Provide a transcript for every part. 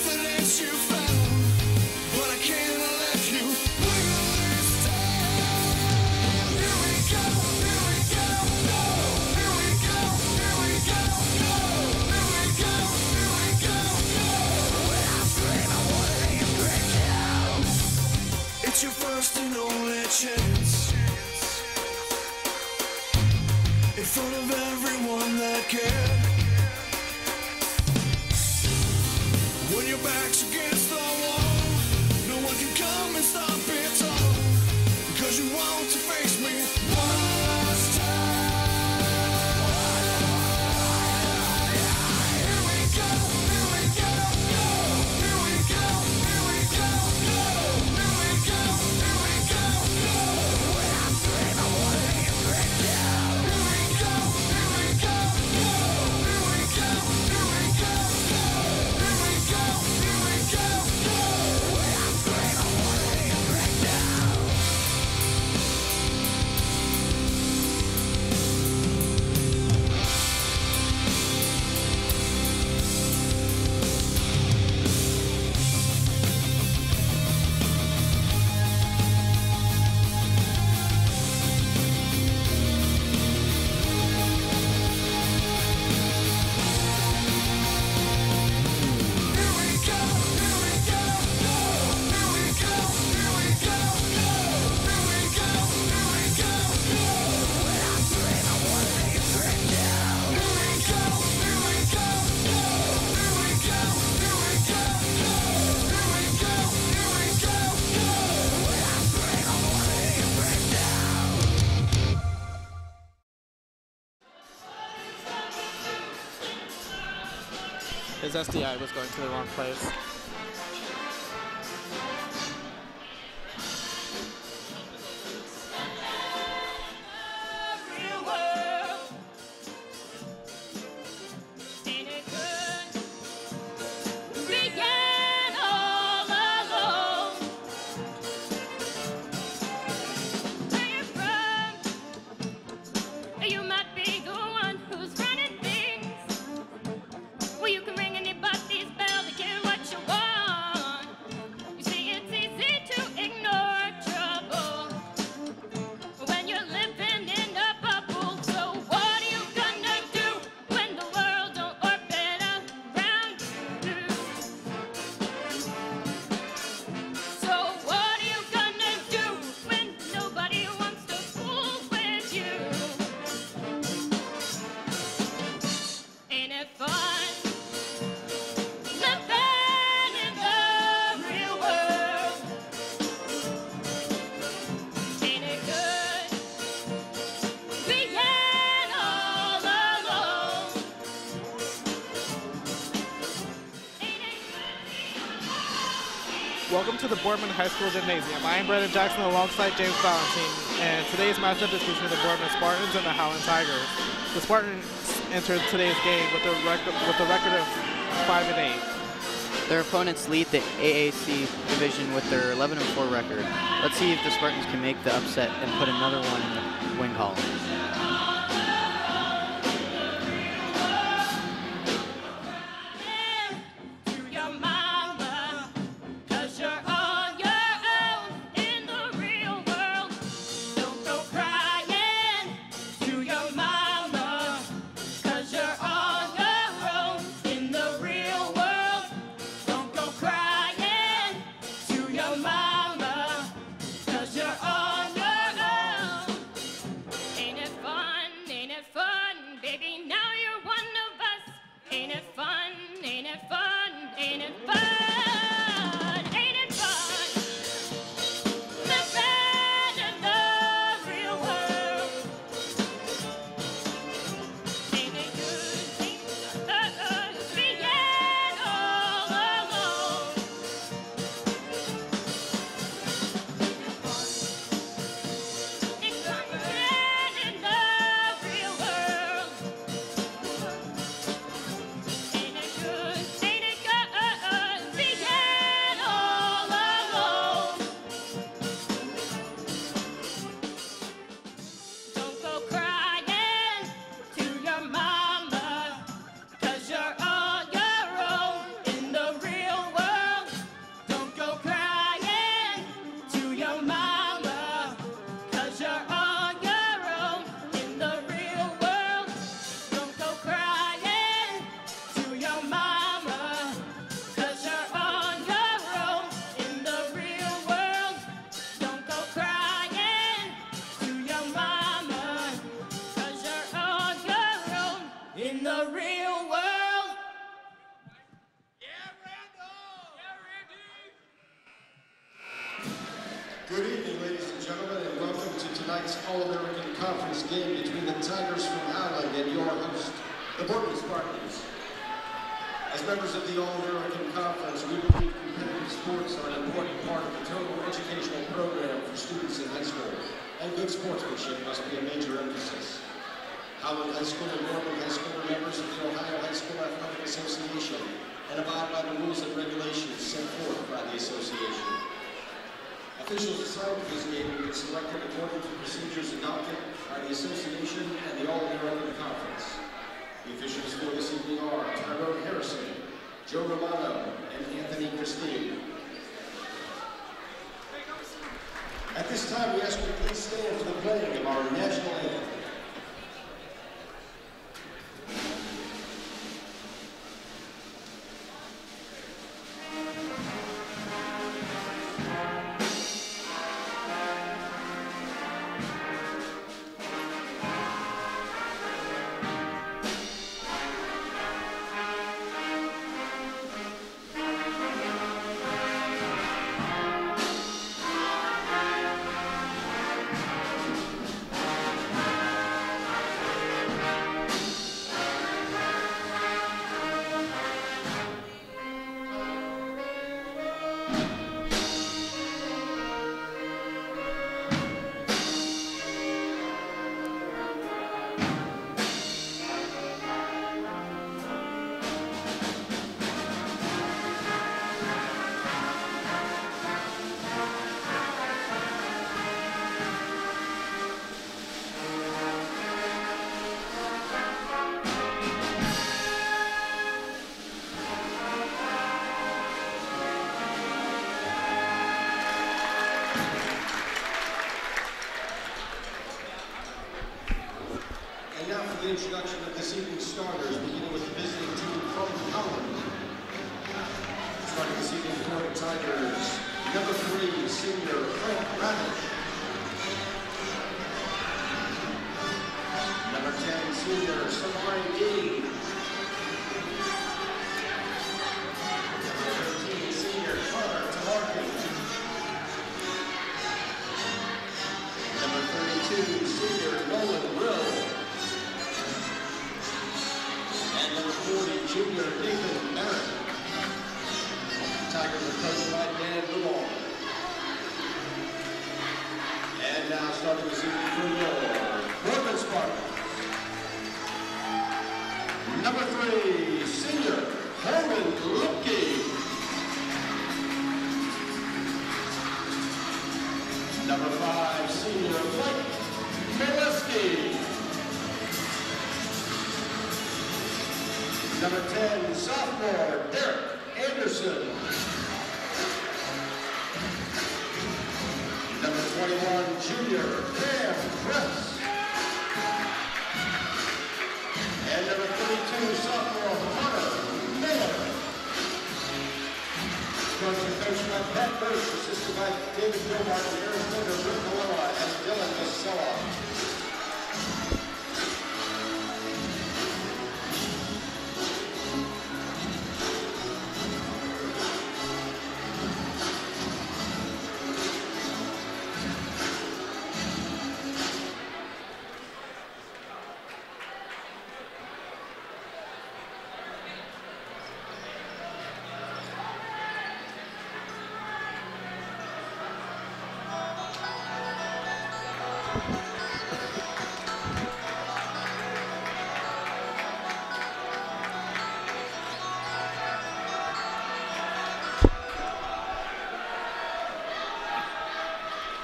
confidence you found, but I can't let you wiggle this down. Here we go, here we go, go. Here we go, here we go, go. Here we go, here we go, go. When I scream, I wanna let you break down. It's your first and only chance, in front of everyone that cared. When your back's against the wall, no one can come and stop it all, because you want to face me one last time. Here we go, here we go, go. Here we go, here we go, go. Here we go, here we go, go. When I scream, I wanna let you break down. Here we go, here we go, go. Here we go, here we go, go. Here we go, here we go, go. When I scream, I wanna let you break down. Here we go, here we go, go. Here we go, here we go, go. Here we go, here we go, go. When I scream, I wanna let you break down. Here we go, here we go, go. Here we go, here we go, go. Here we go, here we go, go. When I scream, I wanna let you break down. His SDI was going to the wrong place. Real world, ain't it good? Began all alone. Where you from? You might be the one who's running things. Well, you can ring anybody's bell to get what you want. You see, it's easy to ignore trouble when you're living in a bubble. So what are you gonna do when the world don't orbit around you? So what are you gonna do when nobody wants to fool with you? Ain't it fun living in the real world? Ain't it good being all alone? Ain't it Welcome to the Boardman High School Gymnasium. I am Brandon Jackson alongside James Valentine, and today's matchup is between the Boardman Spartans and the Howland Tigers. The Spartans entered today's game with a record of 5-8. Their opponents lead the AAC division with their 11-4 record. Let's see if the Spartans can make the upset and put another one in the win column. to your mama, 'cause you're on your own in the real world. Don't go crying to your mama, 'cause you're on your own in the real world. Don't go crying to your mama, 'cause you're on your own. Ain't it Good evening, ladies and gentlemen, and welcome to tonight's All-American Conference game between the Tigers from Howland and your host, the Boardman Spartans. As members of the All-American Conference, we believe competitive sports are an important part of the total educational program for students in high school, and good sportsmanship must be a major emphasis. Howland High School and Boardman High School are members of the Ohio High School Athletic Association and abide by the rules and regulations set forth by the association. Officials assigned to this game will be selected according to procedures adopted by the association and the All-American Conference. The officials for this evening are Tyrone Harrison, Joe Romano, and Anthony Christine. At this time, we ask you to please stand for the playing of our national anthem. The introduction of this evening's starters, beginning with the visiting team from Howland. Starting this evening for the Tigers, number 3, senior Frank Radish. Number 10, senior Samari Dean. Number 13, senior Connor Tamarkin. Number 32, senior Nolan Rill. And number 40, junior Nathan Barrett. Tigers are coached by Dan Boulon. And now starting this evening for your Boardman Spartans. Number 3, senior Herman Lipke. Number 5, senior Mike Mileski. Number 10, sophomore Derek Anderson. Number 21, junior Cam Press. And number 32, sophomore Hunter Miller. Coaching coached by Pat Bush, assisted by David Gilmart and Aaron Flinger, Rick Malilla, and Dylan Vasella.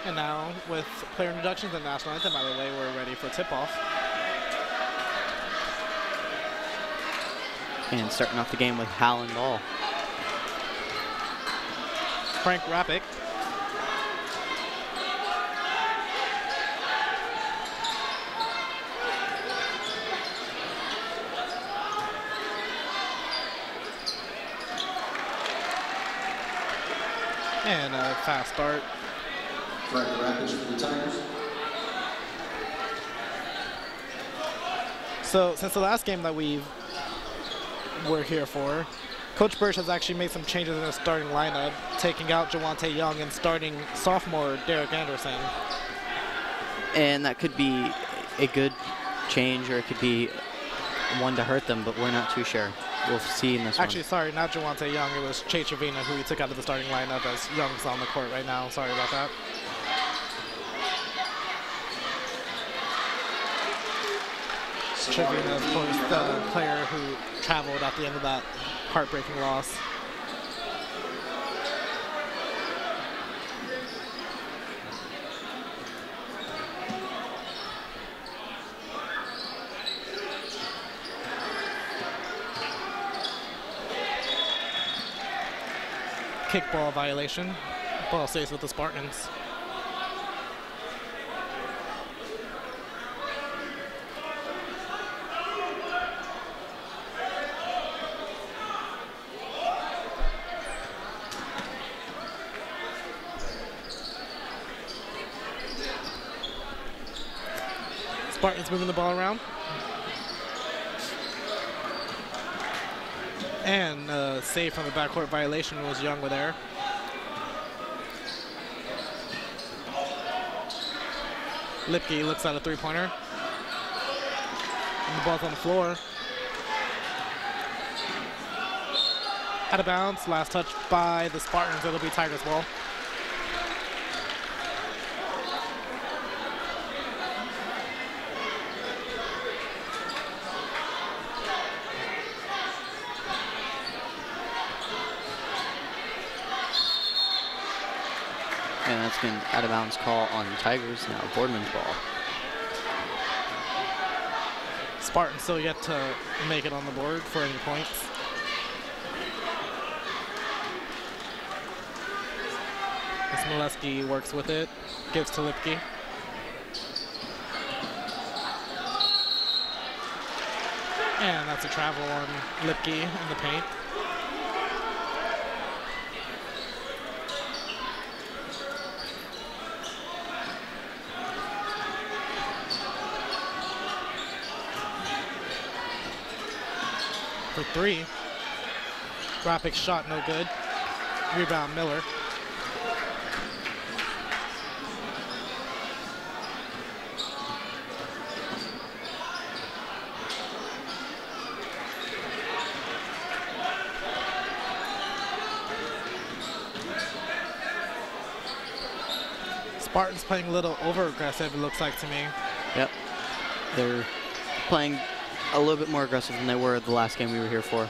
And now, with player introductions and national anthem out of the way, we're ready for tip-off. And starting off the game with Howland ball. Frank Rappick. And a fast start. Frank Rappick for the Tigers. So since the last game that we're here for, Coach Birch has actually made some changes in his starting lineup, taking out Jawante Young and starting sophomore Derek Anderson. And that could be a good change, or it could be one to hurt them, but we're not too sure. We'll see in this Actually, sorry, not Jawante Young. It was Chase Trevina who he took out of the starting lineup, as Young's on the court right now. Sorry about that. Trevina, of course, the player who traveled at the end of that heartbreaking loss. Kickball violation. Ball stays with the Spartans. Spartans moving the ball around. And save from the backcourt violation was Young with there. Lipke looks at a three-pointer. And the ball's on the floor. Out of bounds. Last touch by the Spartans. It'll be Tigers ball. And that's an out-of-bounds call on the Tigers. Now Boardman's ball. Spartans still yet to make it on the board for any points. As Molesky works with it, gives to Lipke. And that's a travel on Lipke in the paint. For three. Rapid shot, no good. Rebound, Miller. Spartans playing a little over-aggressive, it looks like to me. Yep. They're playing a little bit more aggressive than they were the last game we were here for.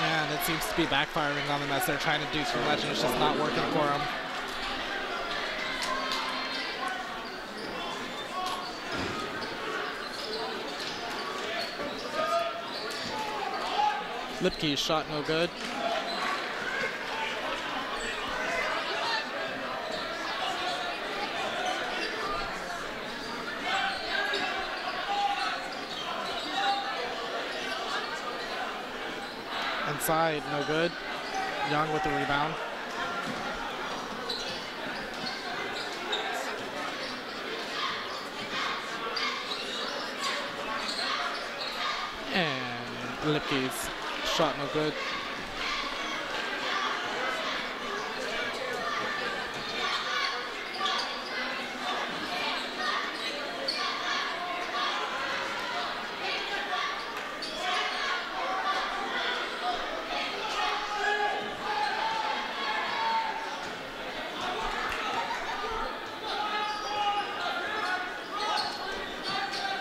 And it seems to be backfiring on them as they're trying to do too much and it's just not working for them. Lipke's shot no good. Inside, no good. Young with the rebound. And Lipke's shot no good.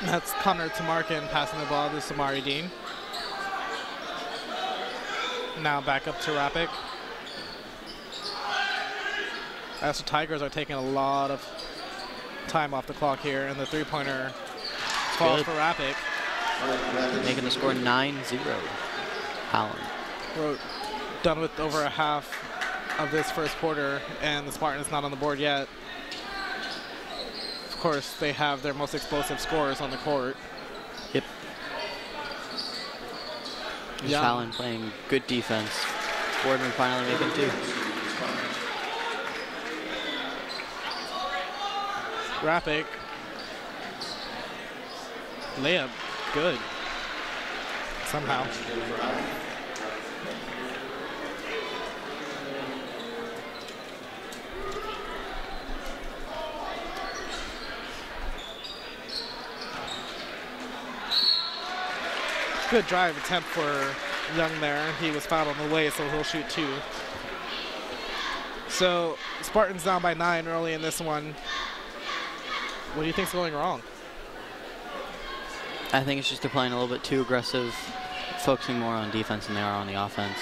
That's Connor Tamarkin passing the ball to Samari Dean. Now back up to Rapik. As the Tigers are taking a lot of time off the clock here, and the three-pointer falls for Rapik. Making the score 9-0. Holland. We're done with over a half of this first quarter, and the Spartans not on the board yet. Of course, they have their most explosive scorers on the court. Yep. Holland playing good defense. Boardman finally making two. Rapik. Layup. Good. Somehow. good drive attempt for Young there. He was fouled on the way, so he'll shoot 2. So Spartans down by 9 early in this one. What do you think's going wrong? I think it's just they're playing a little bit too aggressive, focusing more on defense than they are on the offense.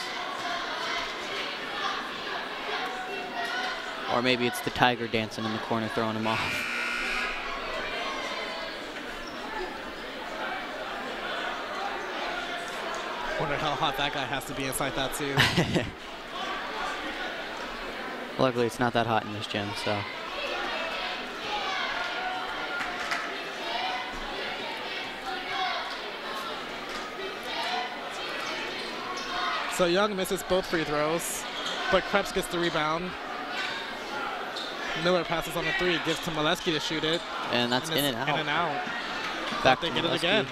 Or maybe it's the Tiger dancing in the corner throwing him off. Wonder how hot that guy has to be inside that suit. Luckily, it's not that hot in this gym, so. So Young misses both free throws, but Krebs gets the rebound. Miller passes on the 3, gives to Molesky to shoot it. And that's in and out. In and out. Back They to get it Molesky. again.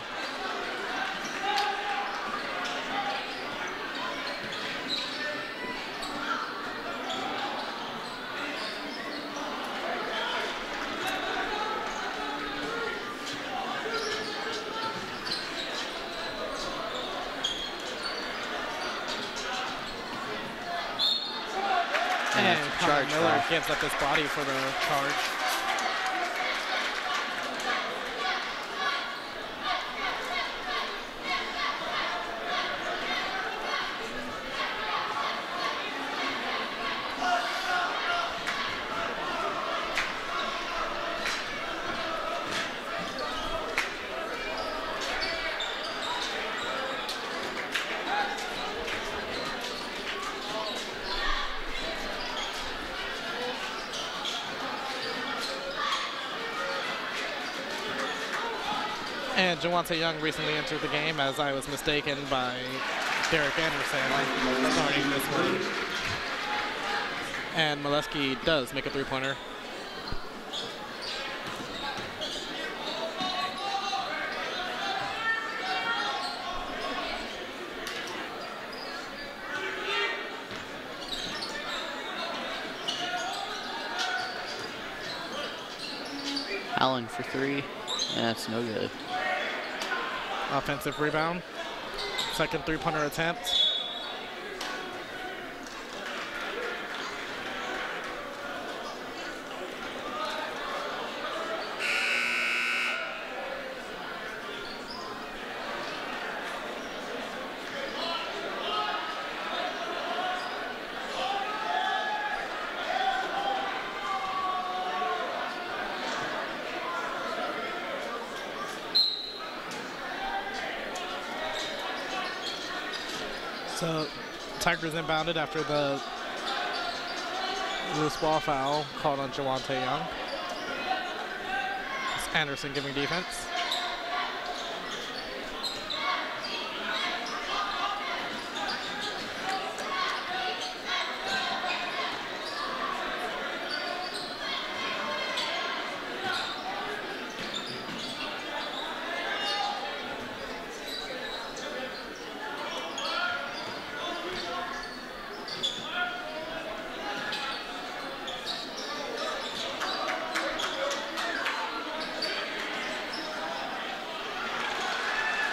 And that's a Connor charge Miller foul. gives up his body for the charge. And Jawante Young recently entered the game, as I was mistaken by Derek Anderson starting this one. And Molesky does make a 3-pointer. Allen for 3. That's no good. Offensive rebound. Second 3-pointer attempt. So Tigers inbounded after the loose ball foul called on Jawante Young. It's Anderson giving defense.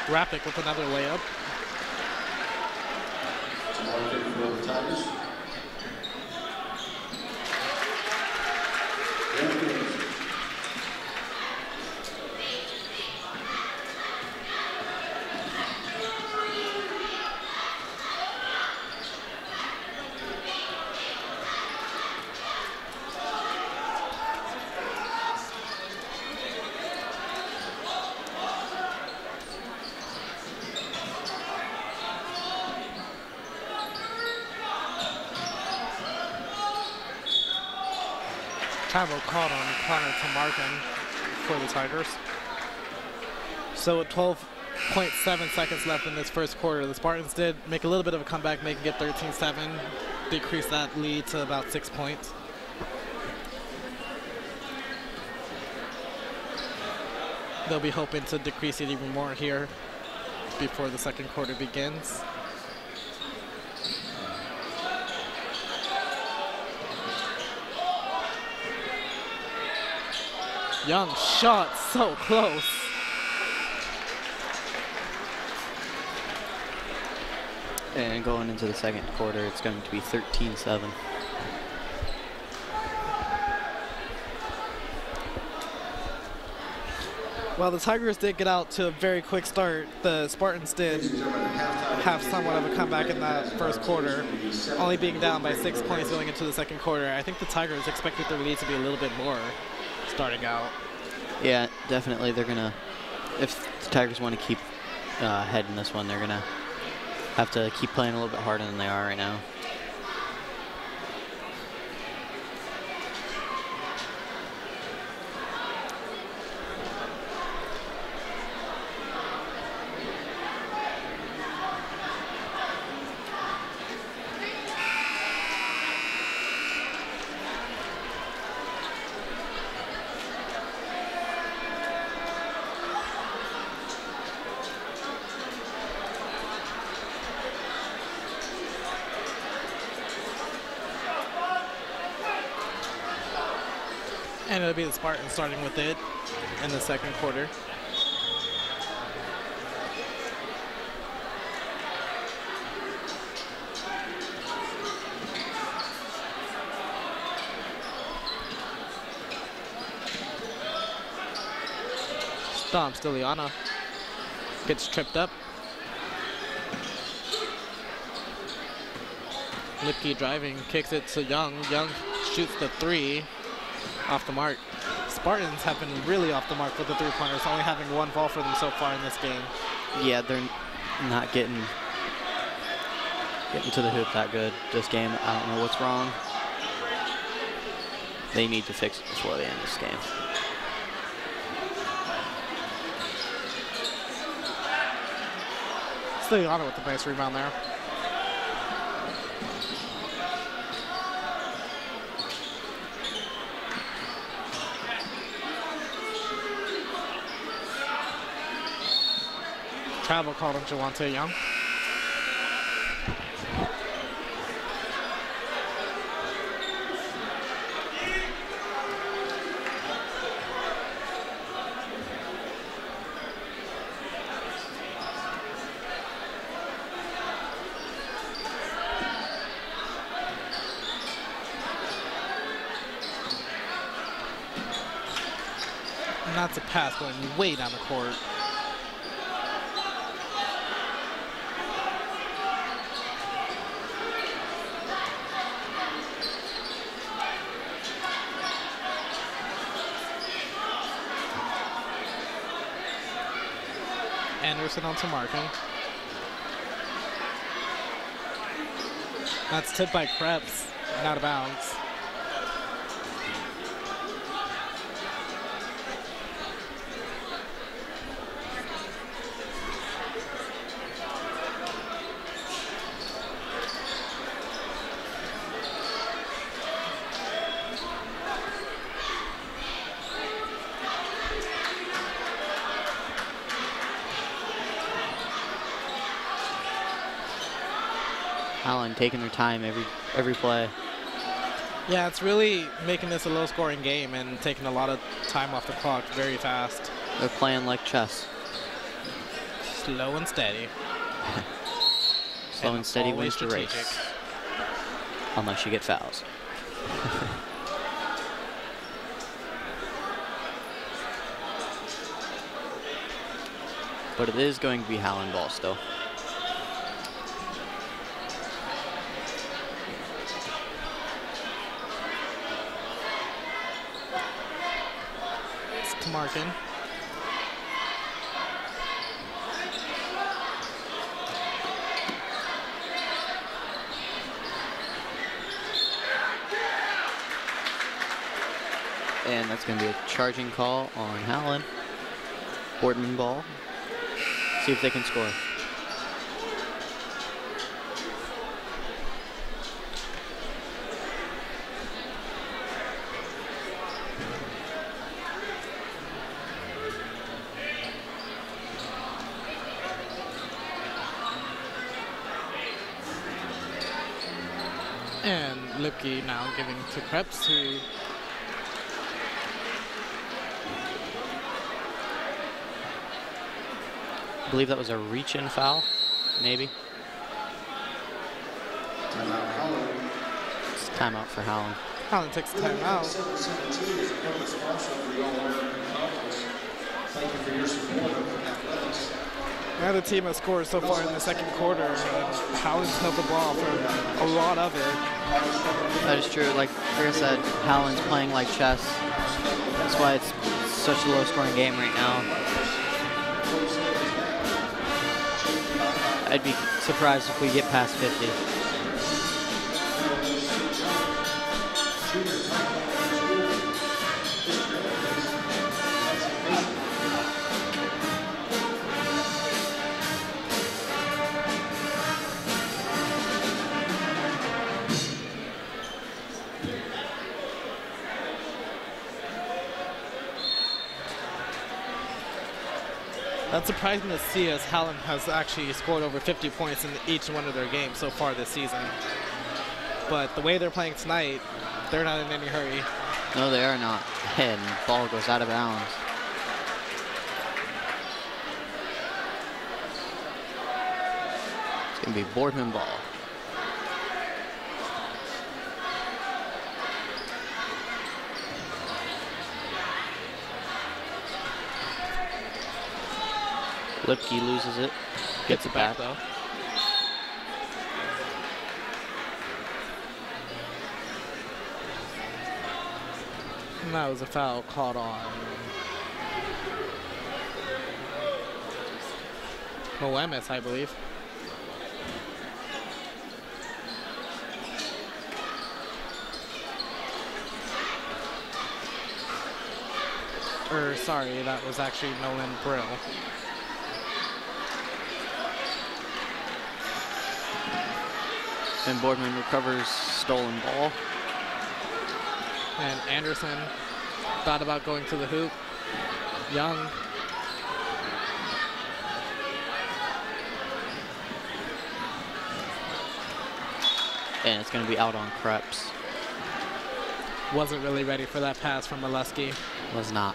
Rappick with another layup. Marking for the Tigers. Travel called on Connor Tamarkin for the Tigers. So with 12.7 seconds left in this first quarter, the Spartans did make a little bit of a comeback, making it 13-7, decrease that lead to about 6 points. They'll be hoping to decrease it even more here before the second quarter begins. Young shot, so close. And going into the second quarter, it's going to be 13-7. Well, the Tigers did get out to a very quick start. The Spartans did have somewhat of a comeback in that first quarter, only being down by 6 points going into the second quarter. I think the Tigers expected their lead to be a little bit more starting out. Yeah, definitely. They're going to, if the Tigers want to keep ahead in this one, they're going to have to keep playing a little bit harder than they are right now. And it'll be the Spartans starting with it in the second quarter. Stomps to Liana. Gets tripped up. Lipke driving, kicks it to Young. Young shoots the three. Off the mark. Spartans have been really off the mark with the three-pointers, only having one fall for them so far in this game. Yeah, they're not getting to the hoop that good this game. I don't know what's wrong. They need to fix it before they end this game. Stiliano with the nice rebound there. Travel called on Javante Young. And that's a pass going way down the court. Anderson on to Markham. That's tipped by Krebs, and out of bounds. Allen taking their time every play. Yeah, it's really making this a low-scoring game and taking a lot of time off the clock very fast. They're playing like chess. Slow and steady. Slow and steady always wins the race. strategic. Unless you get fouls. But it is going to be Howland ball still. Markin. And that's going to be a charging call on Howland. Boardman ball. See if they can score. And Lipke now giving to Krebs, who I believe that was a reach-in foul, maybe. Timeout for Howland. Howland takes the timeout. 717 is a public sponsor of the All-American Conference. Thank you for your support of athletics. Neither team has scored so far in the second quarter, and Howland's held the ball for a lot of it. That is true. Like I said, Howland's playing like chess. That's why it's such a low-scoring game right now. I'd be surprised if we get past 50. That's surprising to see, as Howland has actually scored over 50 points in each one of their games so far this season. But the way they're playing tonight, they're not in any hurry. No, they are not. And ball goes out of bounds. It's going to be Boardman ball. Lipke loses it. Gets it back though. And that was a foul called on Moemis, I believe. Or sorry, that was actually Nolan Brill. And Boardman recovers stolen ball. And Anderson thought about going to the hoop. Young. And it's going to be out on Krebs. Wasn't really ready for that pass from Molesky. Was not.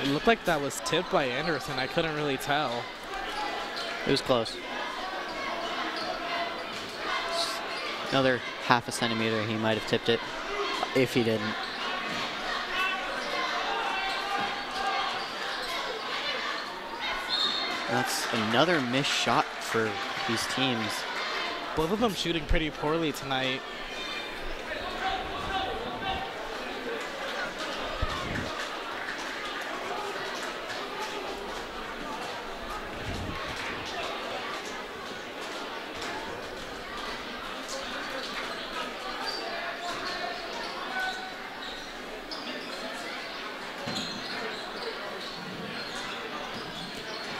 It looked like that was tipped by Anderson. I couldn't really tell. It was close. Another half a centimeter, he might have tipped it if he didn't. That's another missed shot for these teams. Both of them shooting pretty poorly tonight.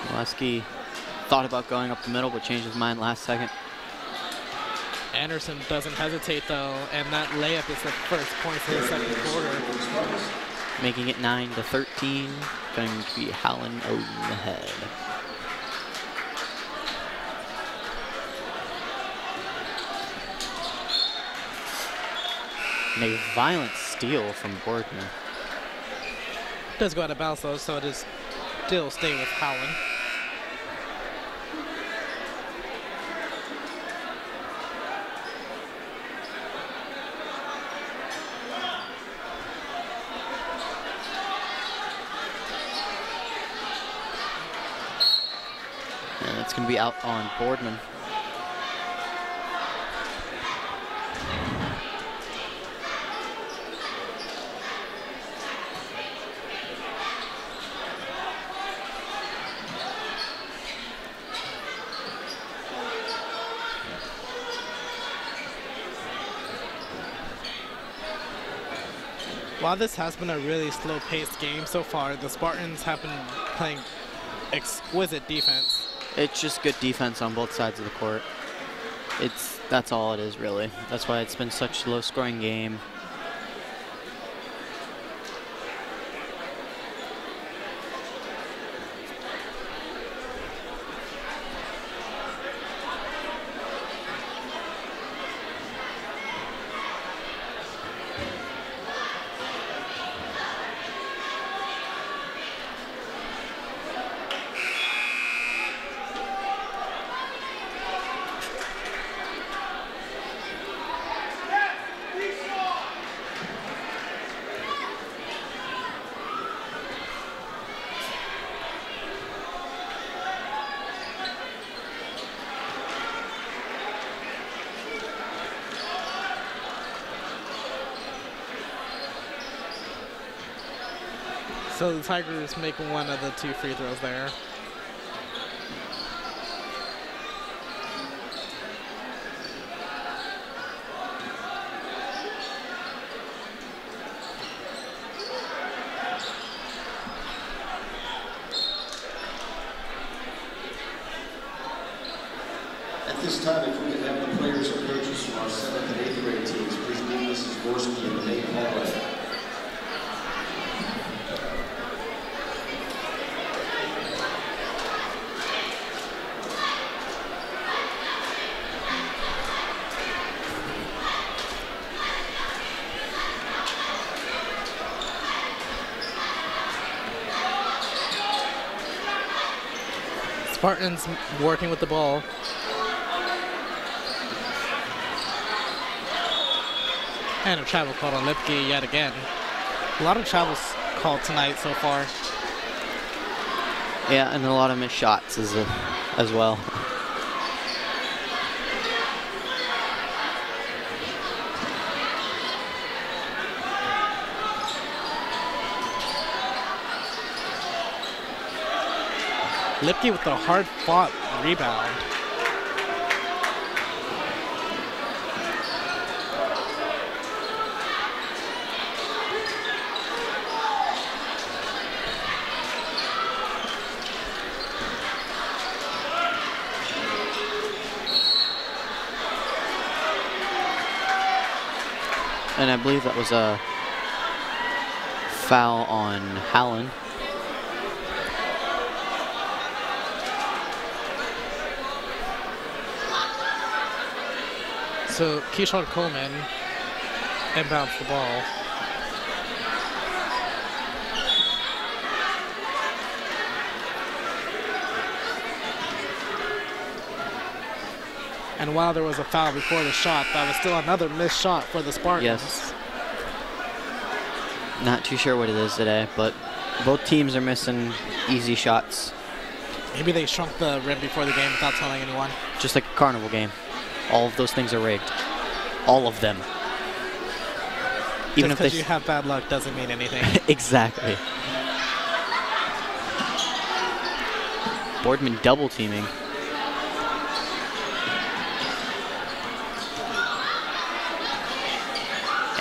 Molesky thought about going up the middle, but changed his mind last second. Anderson doesn't hesitate though, and that layup is the first point of the second quarter. Making it 9-13. Going to be Howland over the head. And a violent steal from Boardman. Does go out of bounds though, so it is still staying with Howland. And it's going to be out on Boardman. While this has been a really slow-paced game so far, the Spartans have been playing exquisite defense. It's just good defense on both sides of the court. That's all it is, really. That's why it's been such a low-scoring game. So the Tigers make one of the 2 free throws there. At this time, if we could have the players and coaches from our 7th and 8th grade teams, please meet Mrs. Gorski in the main hallway. Spartans working with the ball. And a travel called on Lipke yet again. A lot of travels called tonight so far. Yeah, and a lot of missed shots as well. Lipke with a hard-fought rebound. And I believe that was a foul on Hallen. So Keyshawn Coleman inbounds the ball. And while there was a foul before the shot, that was still another missed shot for the Spartans. Yes. Not too sure what it is today, but both teams are missing easy shots. Maybe they shrunk the rim before the game without telling anyone. Just like a carnival game. All of those things are rigged. All of them. Even if you have bad luck doesn't mean anything. Exactly. Boardman double teaming.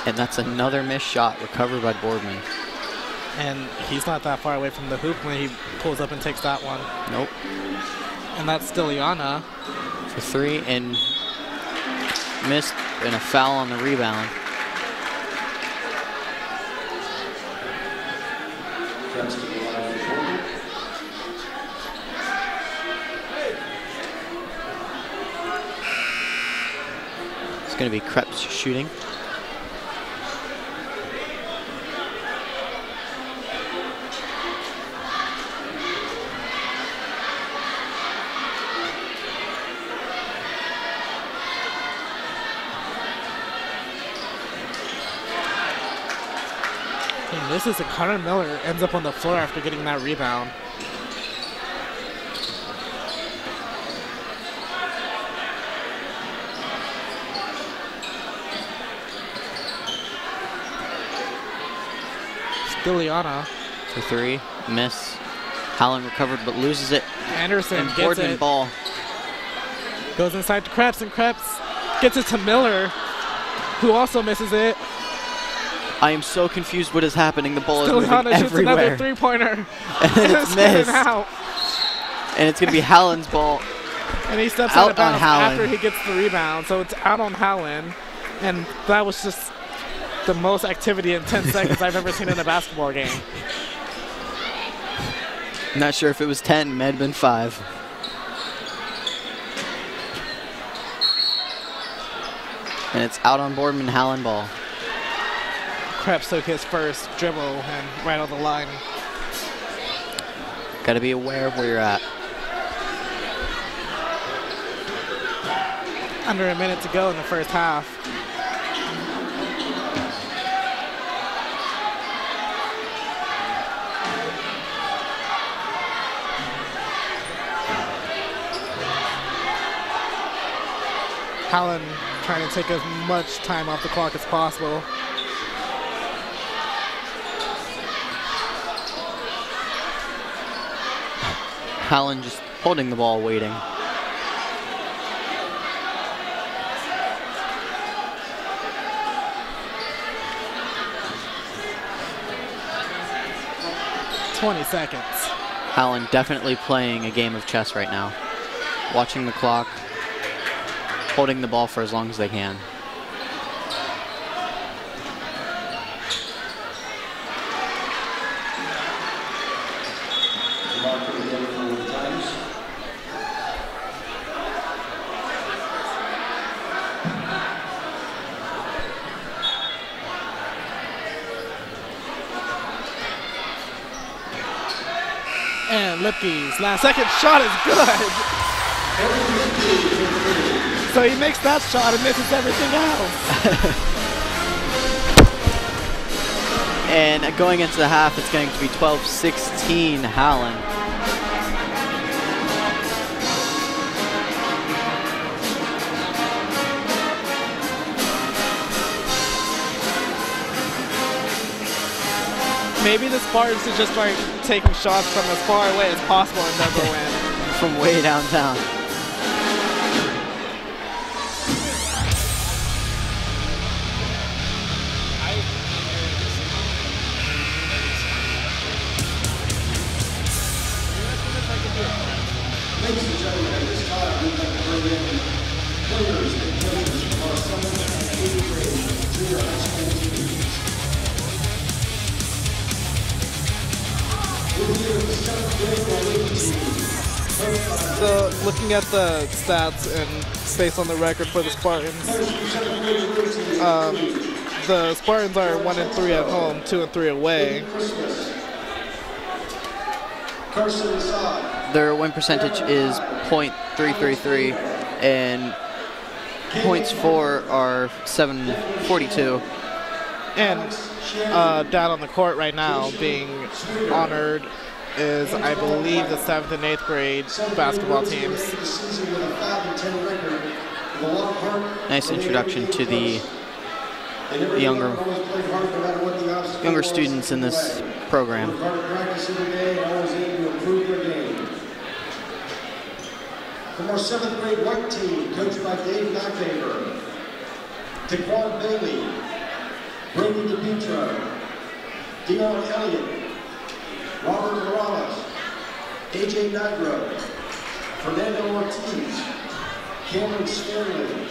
And that's another missed shot recovered by Boardman. And he's not that far away from the hoop when he pulls up and takes that one. Nope. And that's still Iana. For 3 and missed, and a foul on the rebound. It's going to be Krebs shooting. This is Connor Miller ends up on the floor after getting that rebound. Still Iana. For 3, miss. Hallen recovered but loses it. Anderson and gets Boardman it. Ball. Goes inside to Krebs, and Krebs gets it to Miller, who also misses it. I am so confused what is happening. The ball is Still moving Iana shoots another everywhere. three-pointer. And it's missed. Out. And it's going to be Hallen's ball. And he steps Out out of bounds on Hallen. after he gets the rebound, so it's out on Hallen. And that was just the most activity in 10 seconds I've ever seen in a basketball game. Not sure if it was 10, it may have been 5. And it's out on Boardman, Hallen ball. Krebs took his first dribble and right on the line. Got to be aware of where you're at. Under a minute to go in the first half. Hallen trying to take as much time off the clock as possible. Howland just holding the ball, waiting. Seconds. Howland definitely playing a game of chess right now. Watching the clock, holding the ball for as long as they can. And Lipke's last second shot is good. So he makes that shot and misses everything else. And going into the half, it's going to be 12-16 Howland. Maybe the Spartans should just start taking shots from as far away as possible and they'll go in. From way downtown. Ladies and gentlemen, at this time, we'd like to bring in players and coaches from our 7th and 8th grade junior high school teams. We'll begin with the 7th grade Olympic team. So looking at the stats and based on the record for the Spartans, the Spartans are 1-3 at home, 2-3 away. Carson Assad. Their win percentage is .333 and points for are 742. And down on the court right now being honored is, I believe, the 7th and 8th grade basketball teams. Nice introduction to the younger students in this program. From our 7th grade white team, coached by Dave Knockaver, Taquan Bailey, Brady DePietro, Dion Elliott, Robert Morales, AJ Nigro, Fernando Ortiz, Cameron Stanley,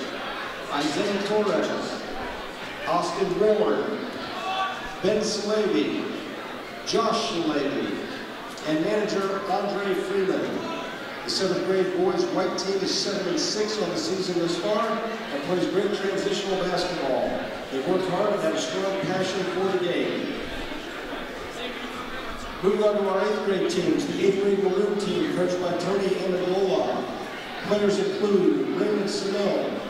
Isaiah Torres, Austin Ward, Ben Slavey, Josh Slavey, and manager Andre Freeman. The 7th grade boys white team is 7-6 on the season thus far and plays great transitional basketball. They work hard and have a strong passion for the game. Moving on to our 8th grade teams, the 8th grade maroon team coached by Tony Amendola. Players include Raymond Sano,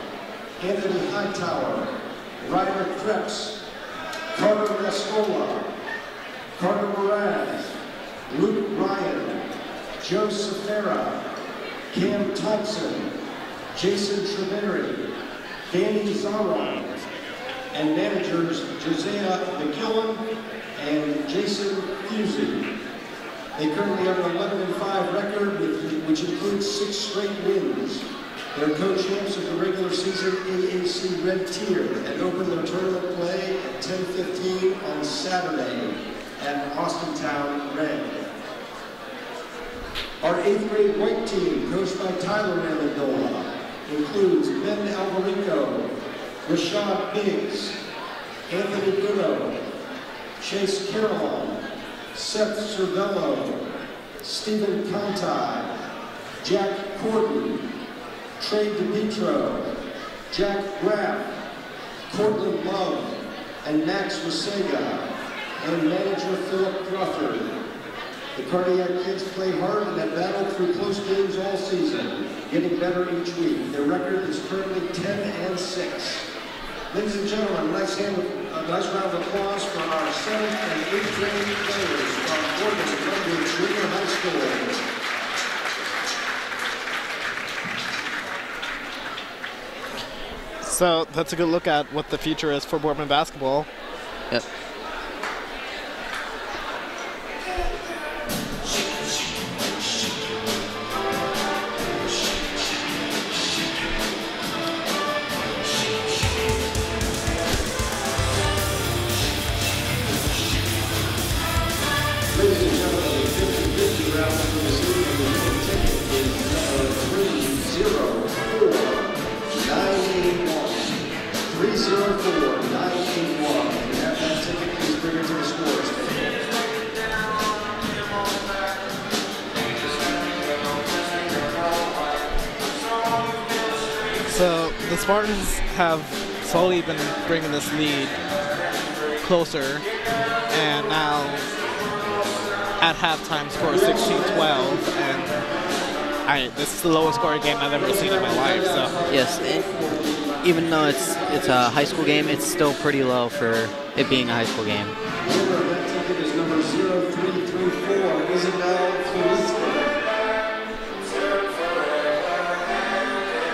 Anthony Hightower, Ryder Krebs, Carter Rascola, Carter Moraz, Luke Ryan, Joe Safera, Cam Thompson, Jason Treveri, Danny Zara, and managers Josiah McKillen and Jason Fusey. They currently have an 11-5 record, which includes 6 straight wins. They're co-champs of the regular season AAC Red Tier and open their tournament play at 10:15 on Saturday at Austintown Red. Our 8th grade white team, coached by Tyler Amendola, includes Ben Alvarico, Rashad Biggs, Anthony Goodo, Chase Caroline, Seth Cervello, Stephen Conti, Jack Corden, Trey DePietro, Jack Graff, Cortland Love, and Max Wasega, and manager Philip Crawford. The Cardiac kids play hard and have battled through close games all season, getting better each week. Their record is currently 10-6. Ladies and gentlemen, a nice round of applause for our 7th and 8th grade players from Boardman Junior High School. So that's a good look at what the future is for Boardman basketball. Yep. the Spartans have slowly been bringing this lead closer, and now at halftime score 16-12, and this is the lowest scoring game I've ever seen in my life. So Yes, even though it's a high school game, it's still pretty low for it being a high school game. That ticket is number 0334, Isabel Felicia.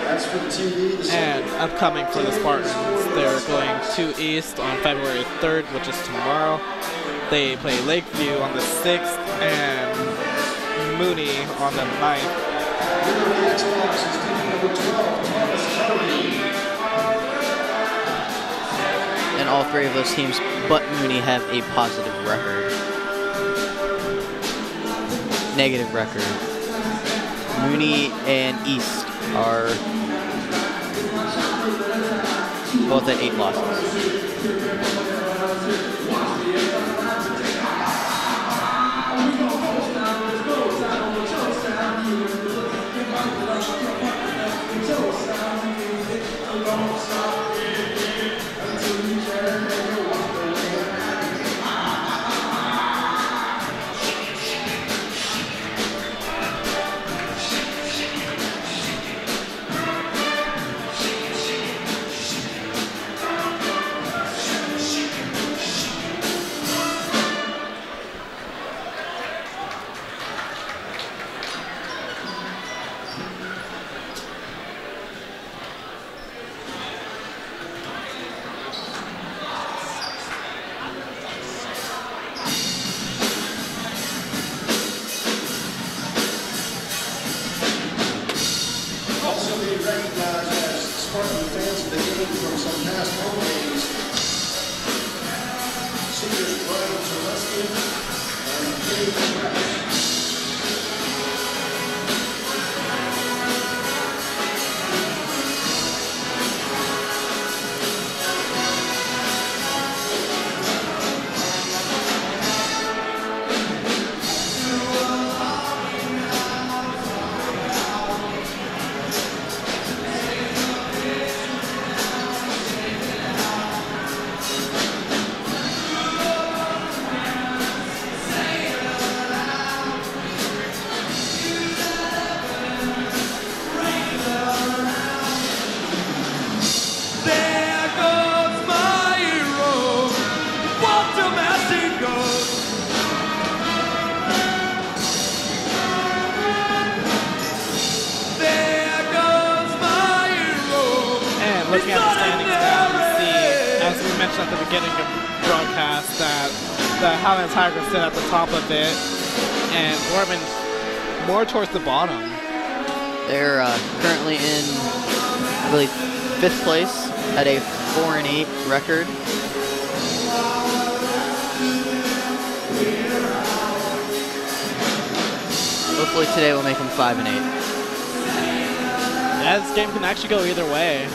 That's for the TV. and upcoming for the Spartans, they're going to East on February 3rd, which is tomorrow. They play Lakeview on the 6th and Mooney on the 9th. The Xbox is ticket number 12, Thomas Harvey. And all three of those teams, but Mooney, have a positive record. Negative record. Mooney and East are both at 8 losses. Also being recognized as Spartan fans of the game from some past home games. Seniors Brian Zaleski and Dave Pratt. There goes my hero, Walter Massey There goes my hero. And looking at the standings now, you see, as we mentioned at the beginning of the broadcast, that the Highland Tigers sit at the top of it, and Boardman more towards the bottom. They're currently in, I believe, 5th place at a 4-8 record. Hopefully today will make them 5-8. Yeah, this game can actually go either way.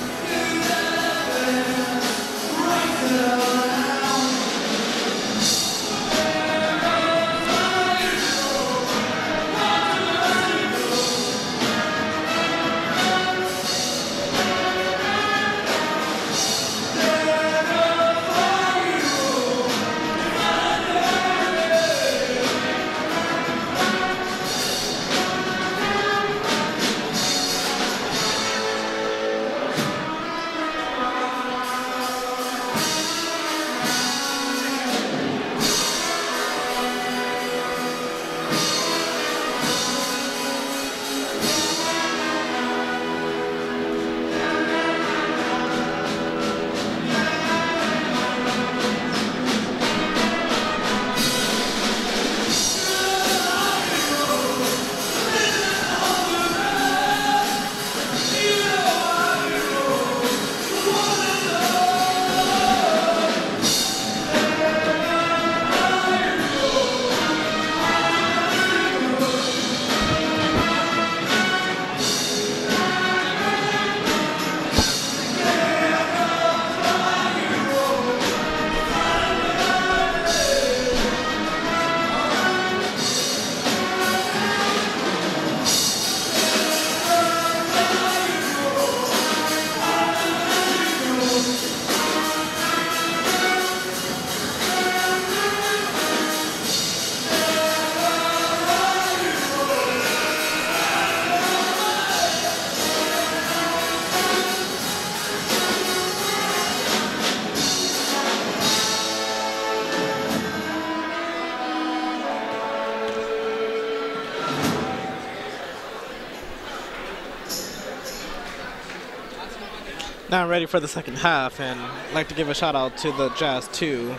Now I'm ready for the second half, and I'd like to give a shout out to the Jazz 2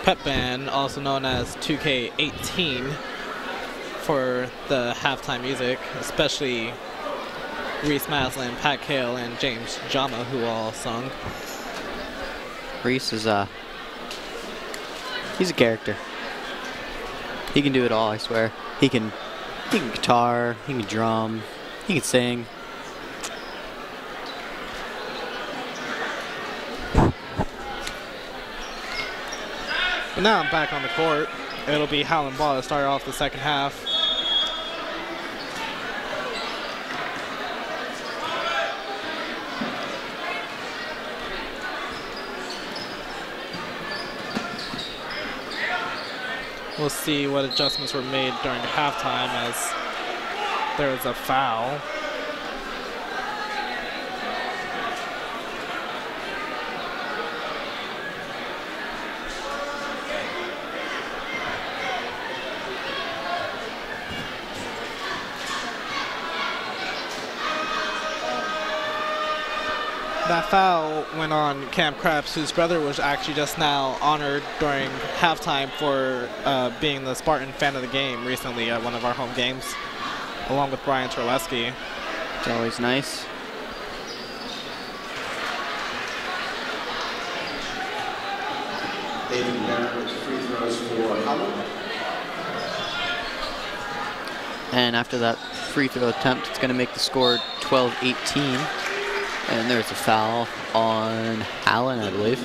pep band, also known as 2K18, for the halftime music, especially Reese Maslin, Pat Cale, and James Jama, who all sung. Reese is he's a character. He can do it all, I swear. He can guitar, he can drum, he can sing. But now I'm back on the court. It'll be Howland ball to start off the second half. We'll see what adjustments were made during halftime as there was a foul. That foul went on Cam Krebs, whose brother was actually just now honored during halftime for being the Spartan fan of the game recently at one of our home games, along with Brian Terleski. It's always nice. David Barrett with free throws for Howland. And after that free throw attempt, it's going to make the score 12-18. And there's a foul on Allen, I believe.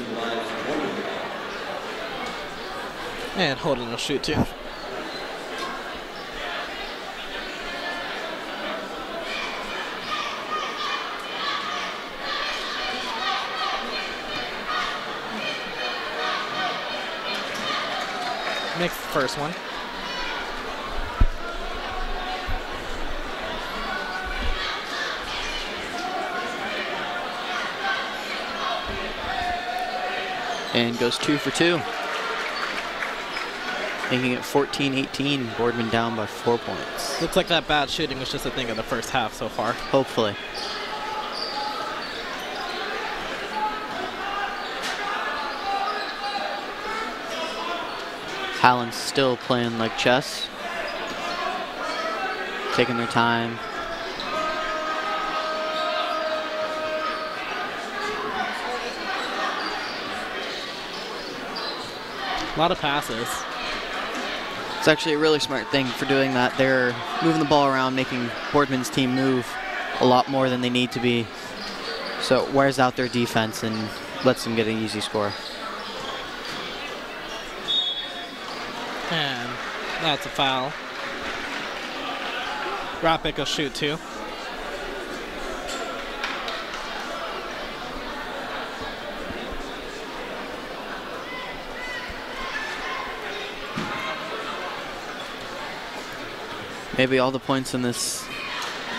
And Holden will shoot too. Makes the first one. And goes 2 for 2. Making it 14-18. Boardman down by 4 points. Looks like that bad shooting was just a thing of the first half so far. Hopefully. Hallen's still playing like chess. Taking their time. A lot of passes. It's actually a really smart thing for doing that. They're moving the ball around, making Boardman's team move a lot more than they need to be. So it wears out their defense and lets them get an easy score. And that's a foul. Rappick will shoot too. Maybe all the points in this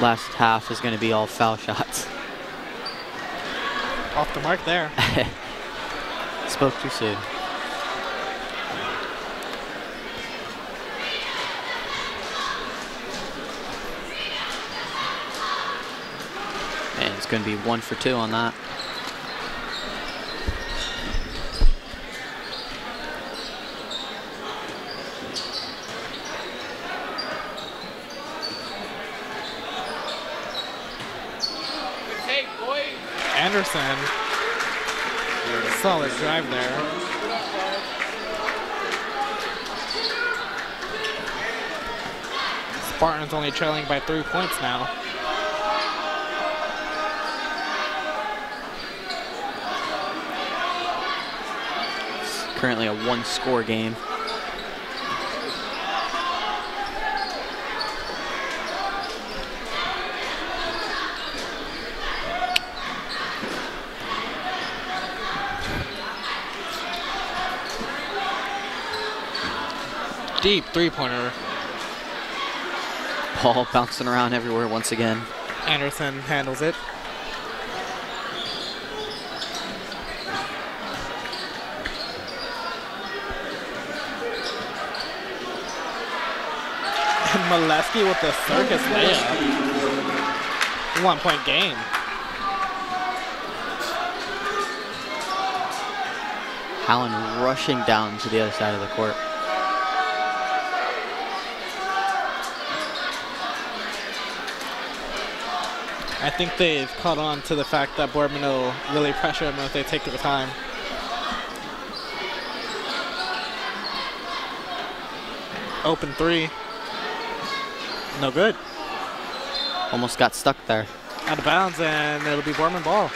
last half is going to be all foul shots. Off the mark there. Spoke too soon. And it's going to be 1 for 2 on that. Anderson. Solid drive there. Spartans only trailing by 3 points now. It's currently a 1-score game. Deep three-pointer. Ball bouncing around everywhere once again. Anderson handles it. And Molesky with the circus layup. 1-point game. Allen rushing down to the other side of the court. I think they've caught on to the fact that Boardman will really pressure them if they take their time. Open three. No good. Almost got stuck there. Out of bounds, and it'll be Boardman ball.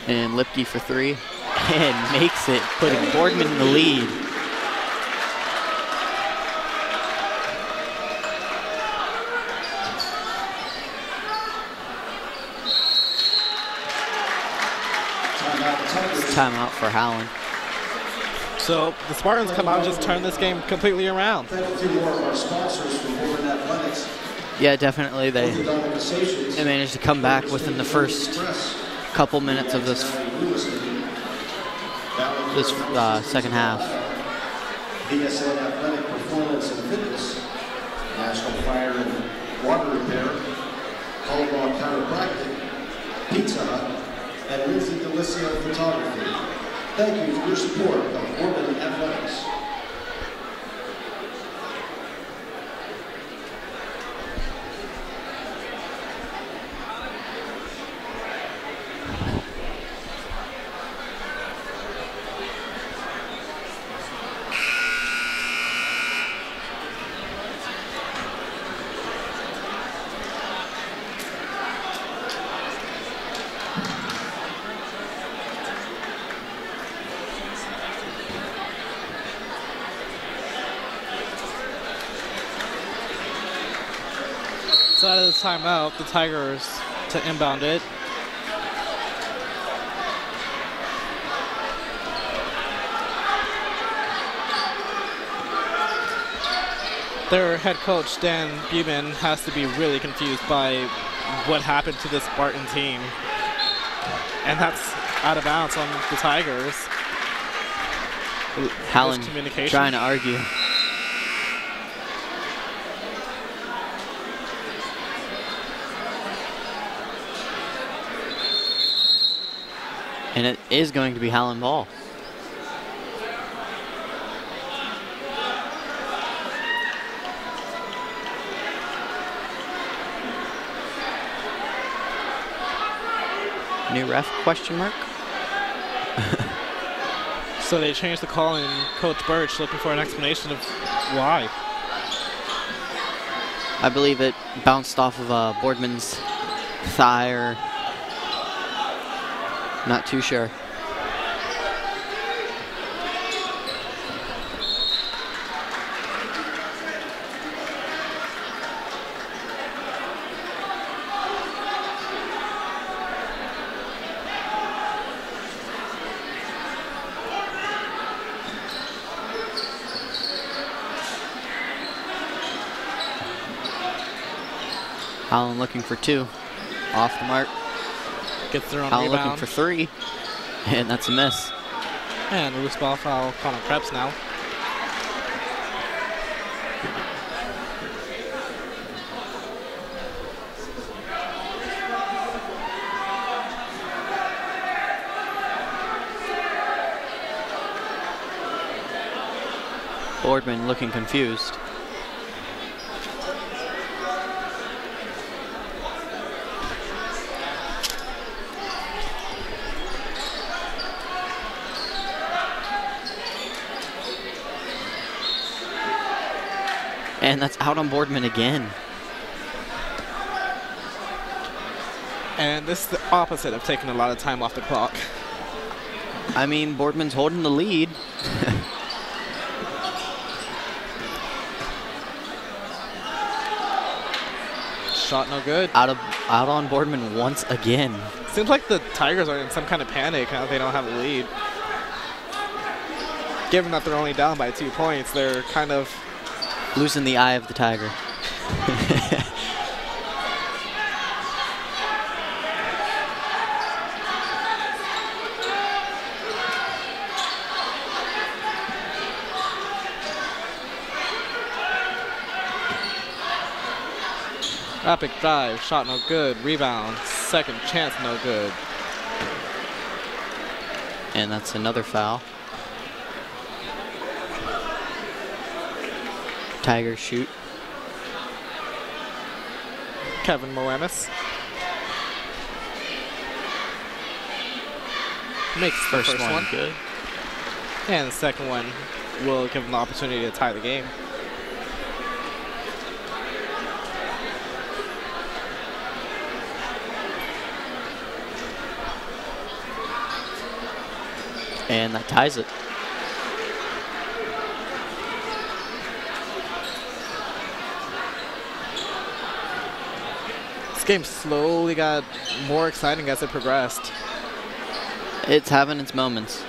And Lipke for three, and makes it, putting Boardman in the lead. Timeout for Howland. So the Spartans come out and just turn this game completely around. Thank a few more of our sponsors from Boardman Athletics. Yeah, definitely. They Organizations. managed to come back within the first couple minutes of this second half. BSN Athletic Performance and Fitness, National Fire and Water Repair, Colorado Chiropractic, Pizza Hut, and Lindsay Delicio Photography. Thank you for your support of Boardman Athletics. So out of the timeout, the Tigers to inbound it. Their head coach, Dan Boardman, has to be really confused by what happened to this Spartan team. And that's out of bounds on the Tigers. Howland Miscommunication. trying to argue. And it is going to be Howland ball. New ref, question mark? So they changed the call, and Coach Birch looking for an explanation of why. I believe it bounced off of Boardman's thigh, or not too sure. Howland looking for two, off the mark. Gets their own Howland rebound. looking for three, and that's a miss. And loose ball foul called on Krebs now. Boardman looking confused. And that's out on Boardman again. And this is the opposite of taking a lot of time off the clock. I mean, Boardman's holding the lead. Shot no good. Out on Boardman once again. Seems like the Tigers are in some kind of panic now that they don't have a lead. Given that they're only down by 2 points, they're kind of Losing the eye of the tiger. Rapid drive, shot no good. Rebound, second chance no good. And that's another foul. Tigers shoot. Kevin Moemis makes the first one. Good. And the second one will give him the opportunity to tie the game. And that ties it. This game slowly got more exciting as it progressed. It's having its moments.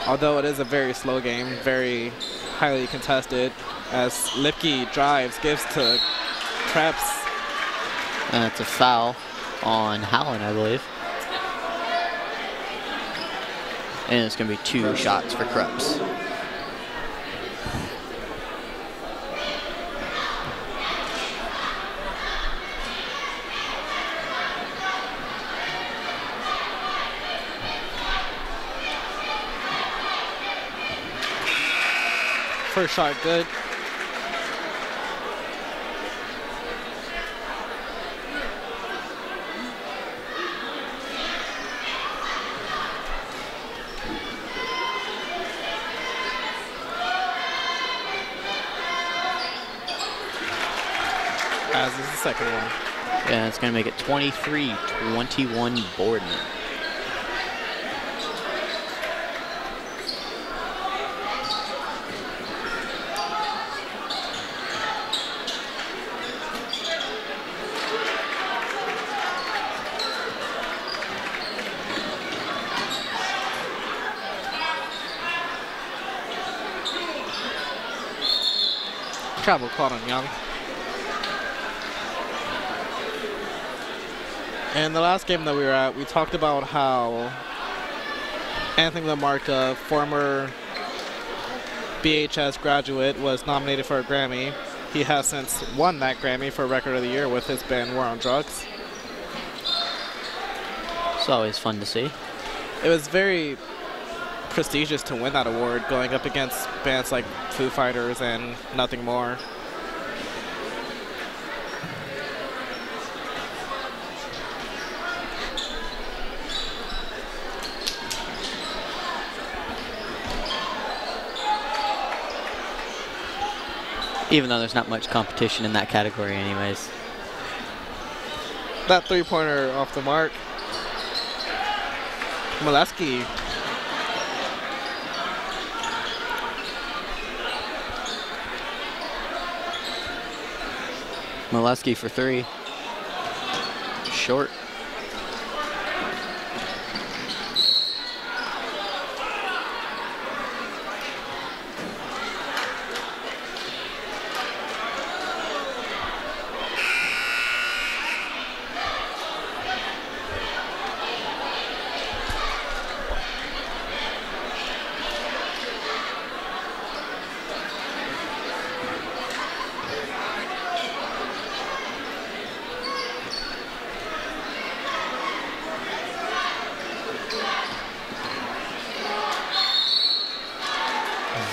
Although it is a very slow game, very highly contested, as Lipke drives, gives to Krebs. And it's a foul on Howland, I believe. And it's going to be 2 shots for Krebs. First shot good. As is the second one. And it's going to make it 23-21 Boardman. Travel caught on Young. In the last game that we were at, we talked about how Anthony Lamarca, former BHS graduate, was nominated for a Grammy. He has since won that Grammy for Record of the Year with his band War on Drugs. It's always fun to see. It was very prestigious to win that award, going up against bands like Foo Fighters and Nothing More. Even though there's not much competition in that category anyways. That three-pointer off the mark. Molesky. Molesky for 3. Short.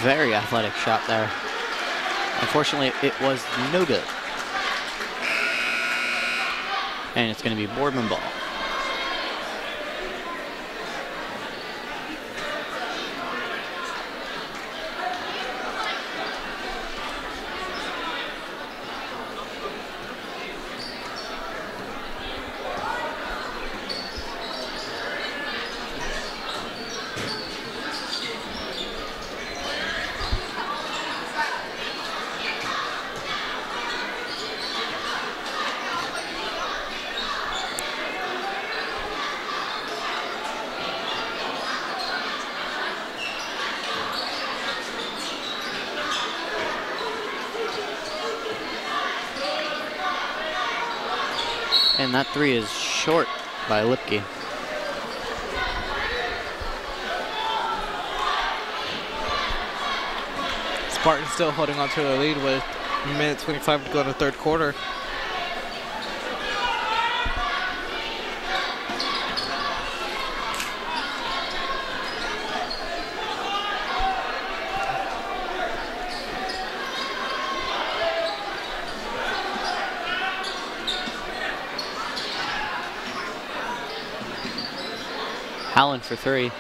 Very athletic shot there. Unfortunately, it was no good. And it's going to be Boardman ball. And that 3 is short by Lipke. Spartans still holding on to their lead with a minute 25 to go in the third quarter. Howland for 3.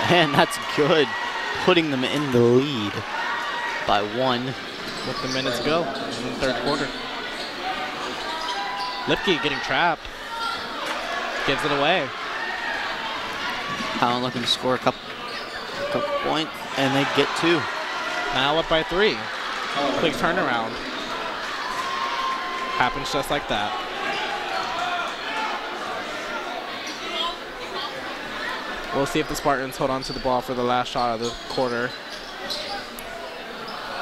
And that's good, putting them in the lead by 1. With the minutes to go in the third quarter. Lipke getting trapped. Gives it away. Howland looking to score a couple points, and they get 2. Now up by 3. Quick turnaround. Happens just like that. We'll see if the Spartans hold on to the ball for the last shot of the quarter.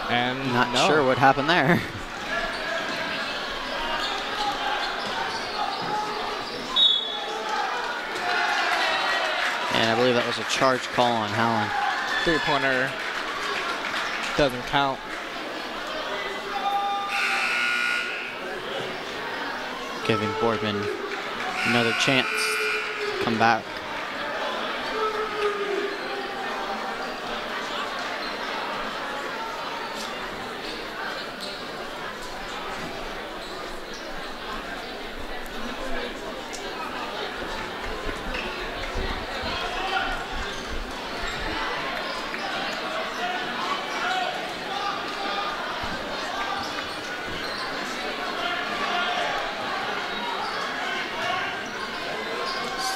And Not no. sure what happened there. And I believe that was a charge call on Howland. 3-pointer doesn't count. Giving Boardman another chance to come back.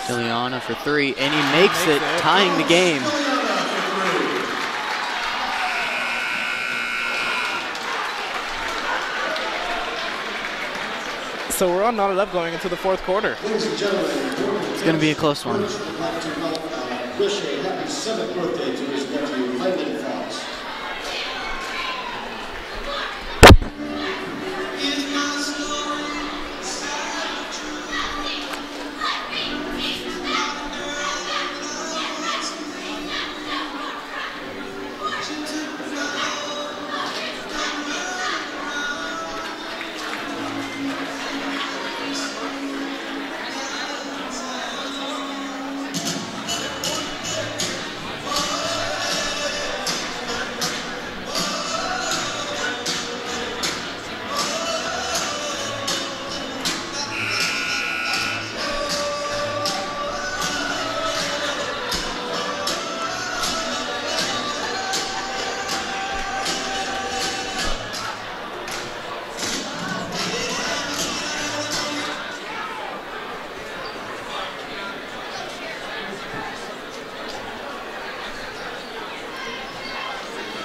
Stiliana for 3, and he makes it, tying the game. So we're all knotted up going into the fourth quarter. Ladies and gentlemen, It's going to be a close one. would like to wish a happy 7th birthday to his nephew, Lyndon Fox.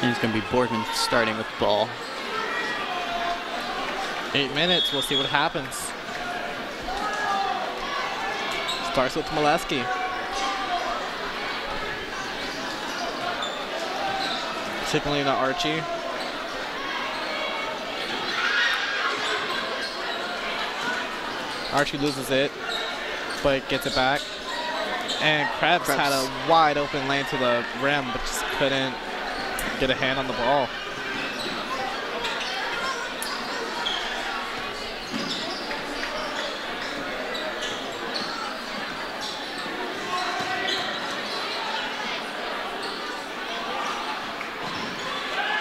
And it's going to be Boardman starting with the ball. 8 minutes, we'll see what happens. Starts with Molesky. Signaling to Archie. Archie loses it, but gets it back. And Krebs had a wide open lane to the rim, but just couldn't get a hand on the ball.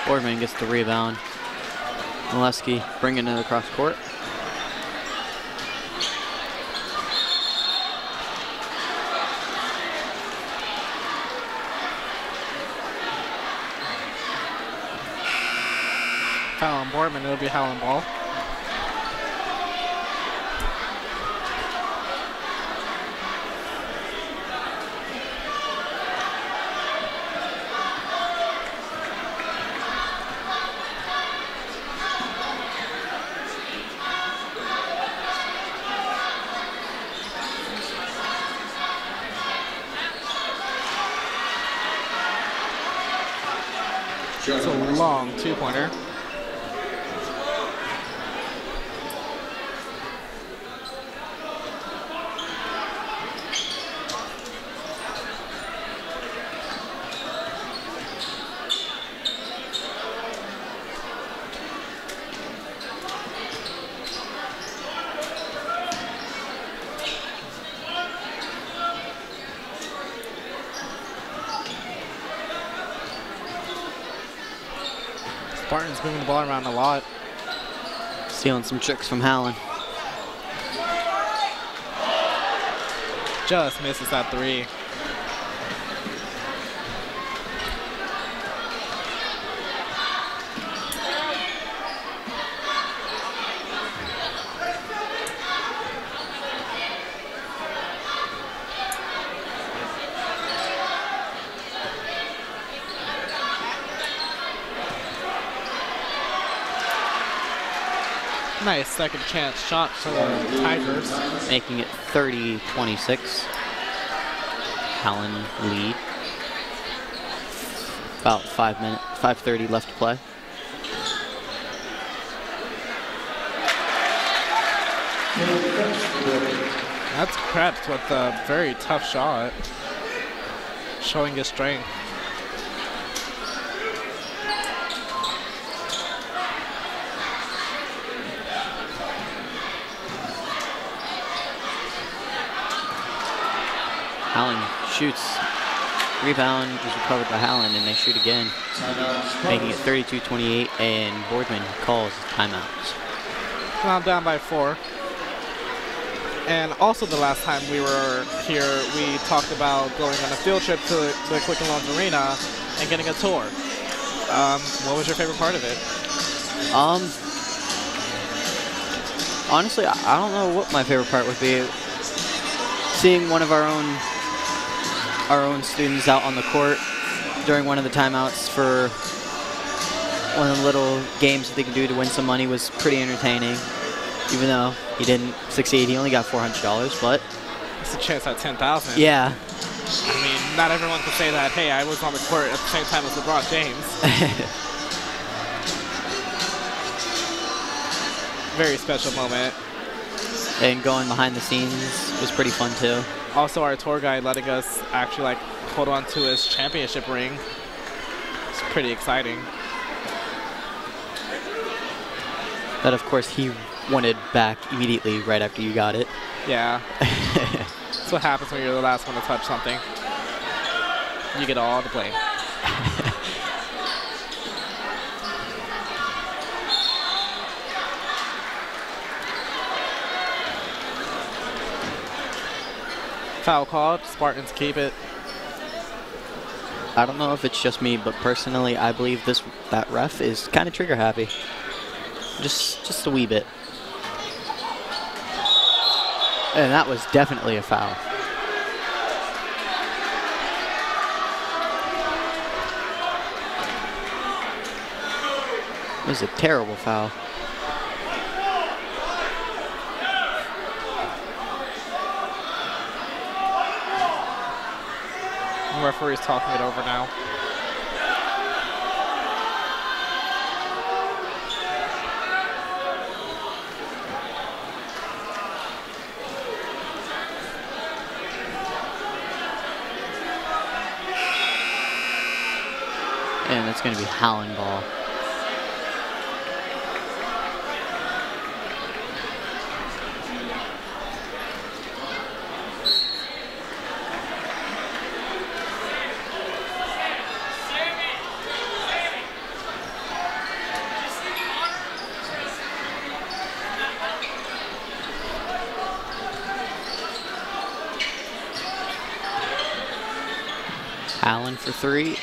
Boardman gets the rebound. Molesky bringing it across court. Foul on Boardman, it'll be Howland ball. It's a long two-pointer. Spartans moving the ball around a lot. Stealing some tricks from Howland. just misses that three. Nice second chance shot for the Tigers. Making it 30-26. Howland lead. About 5:30 left to play. That's Krebs with a very tough shot, showing his strength. Howland shoots. Rebound is recovered by Howland, and they shoot again, making it 32-28, and Boardman calls timeouts. Now down by 4. And also the last time we were here, we talked about going on a field trip to the Quicken Loans Arena and getting a tour. What was your favorite part of it? Honestly, I don't know what my favorite part would be. Seeing one of our own students out on the court during one of the timeouts for one of the little games that they can do to win some money was pretty entertaining. Even though he didn't succeed, he only got $400, but It's a chance at 10,000. yeah. I mean, not everyone can say that, hey, I was on the court at the same time as LeBron James. Very special moment. And going behind the scenes was pretty fun too. Also, our tour guide letting us actually like hold on to his championship ring. It's pretty exciting. That, of course, he wanted back immediately right after you got it. Yeah. That's what happens when you're the last one to touch something. You get all the blame. Foul called. Spartans keep it. I don't know if it's just me, but personally, I believe that ref is kind of trigger happy. Just a wee bit. And that was definitely a foul. It was a terrible foul. The referee's talking it over now. And it's going to be Howland ball. Howland for three.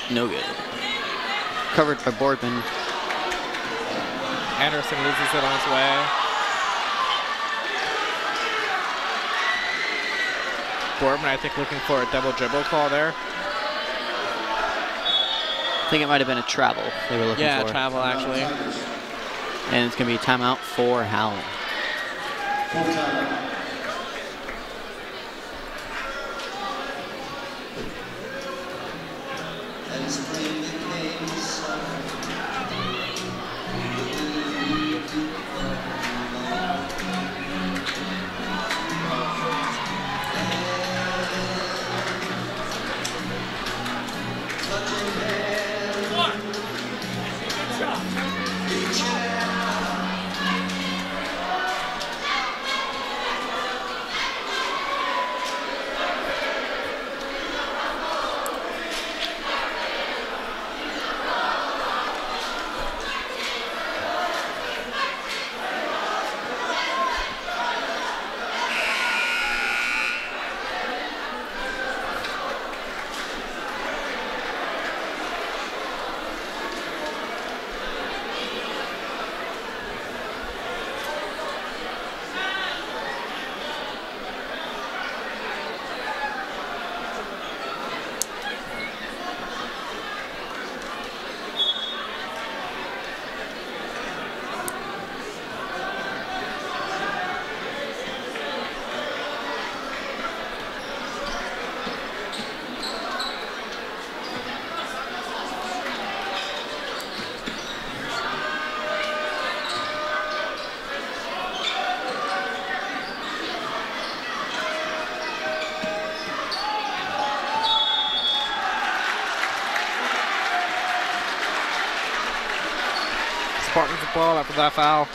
No good. Covered by Boardman. Anderson loses it on his way. Boardman, I think, looking for a double dribble call there. I think it might have been a travel they were looking for. Yeah, travel actually. And it's going to be a timeout for Howland. Spartans the ball after that foul.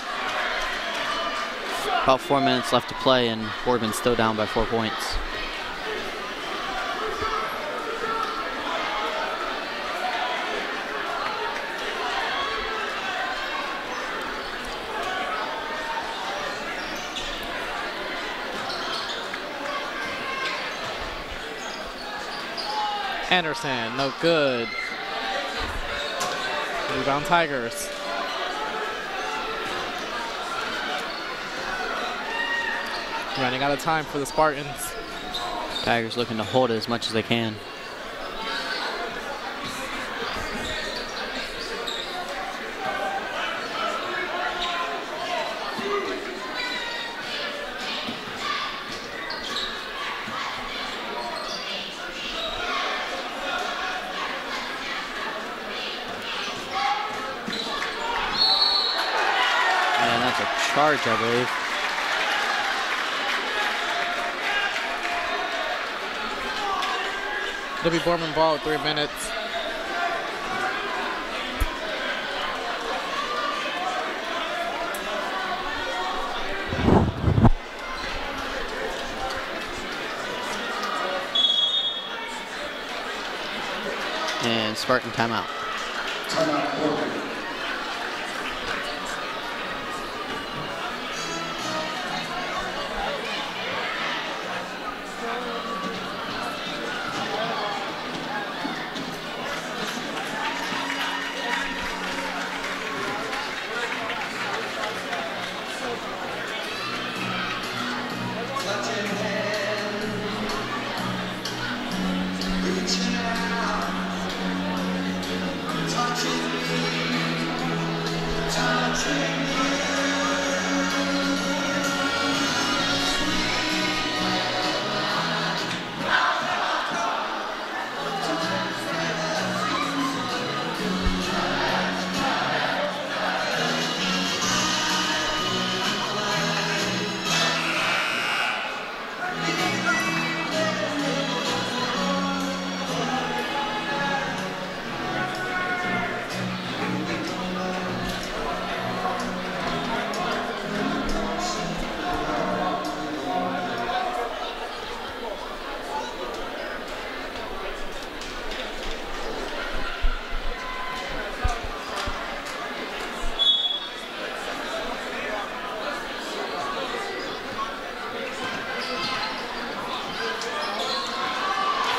About 4 minutes left to play, and Boardman's still down by 4 points. Anderson, no good. Rebound Tigers. Running out of time for the Spartans. Tigers looking to hold it as much as they can. And that's a charge, I believe. It'll be Boardman ball with 3 minutes. And Spartan timeout. Timeout, Boardman.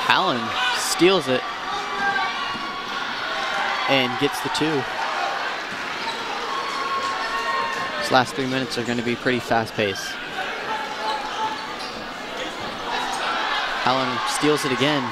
Allen steals it and gets the 2. These last 3 minutes are going to be pretty fast-paced. Allen steals it again.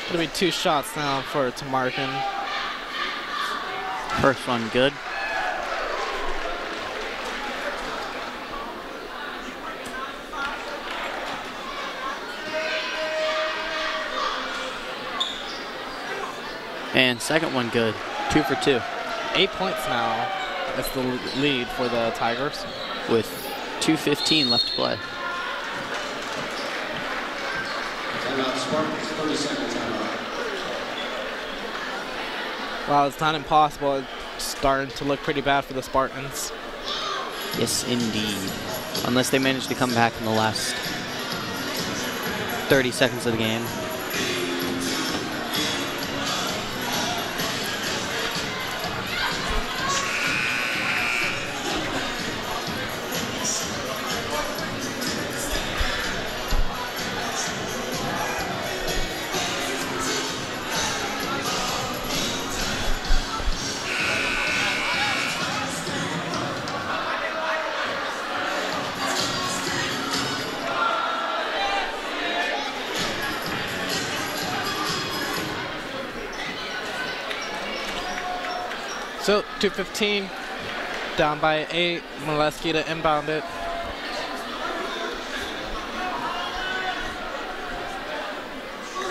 It'll be 2 shots now for Tamarkin. First one good. And second one good. 2 for 2. 8 points now. That's the lead for the Tigers. With 2:15 left to play. Timeout, Spartans, 30-second timeout. Well, it's not impossible. It's starting to look pretty bad for the Spartans. Yes, indeed. Unless they manage to come back in the last 30 seconds of the game. So 2:15, down by 8. Molesky to inbound it.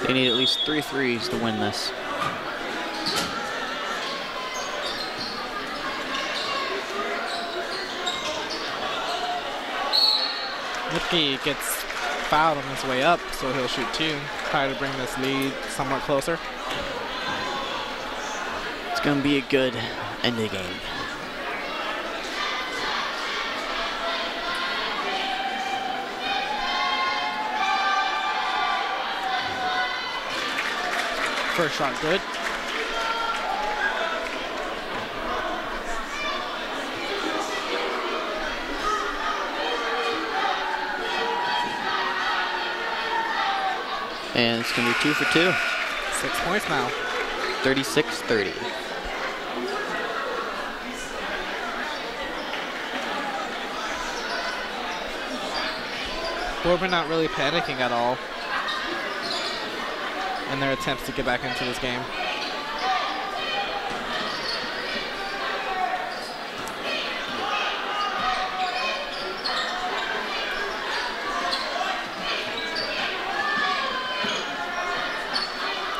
They need at least 3 threes to win this. Lipke gets fouled on his way up, so he'll shoot 2. Try to bring this lead somewhat closer. It's going to be a good end of the game. First shot good. And it's going to be 2 for 2. 6 points now. 36-30. Boardman not really panicking at all in their attempts to get back into this game.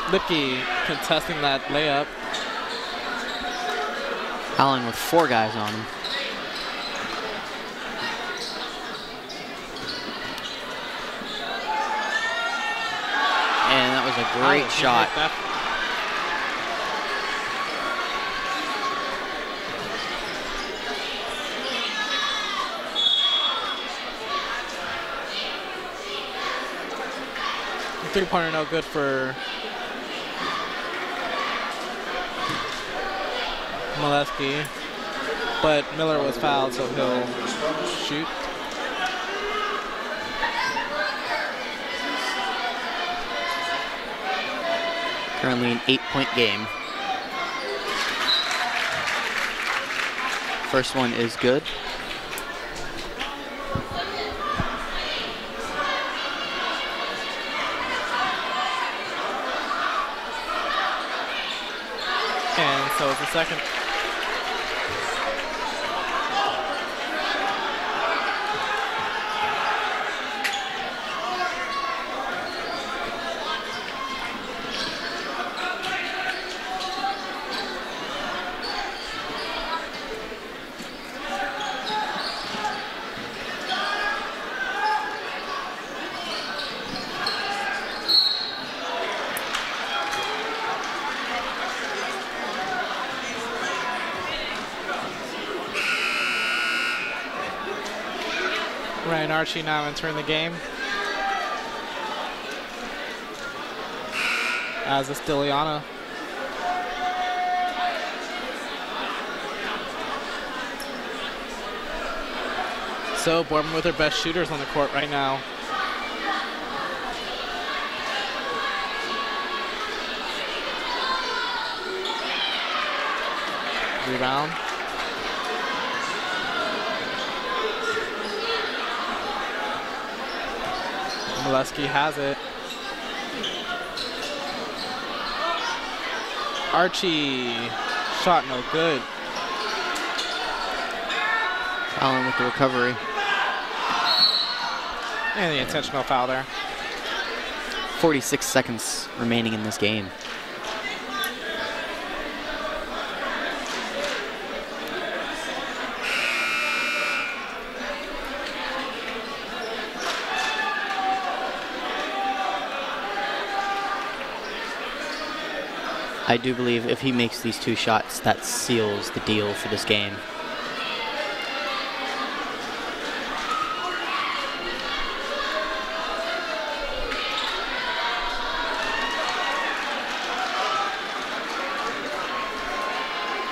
Lipke contesting that layup. Allen with 4 guys on him. And that was a great Allen, he shot. hit that. Three-pointer no good for Molesky, but Miller was fouled, so he'll shoot. Currently an 8-point game. First one is good. And so is the second. Ryan Archie now entering the game. As is Diliana. So Boardman with their best shooters on the court right now. Rebound. Molesky has it. Archie, shot no good. Allen with the recovery. And the intentional foul there. 46 seconds remaining in this game. I do believe if he makes these 2 shots, that seals the deal for this game.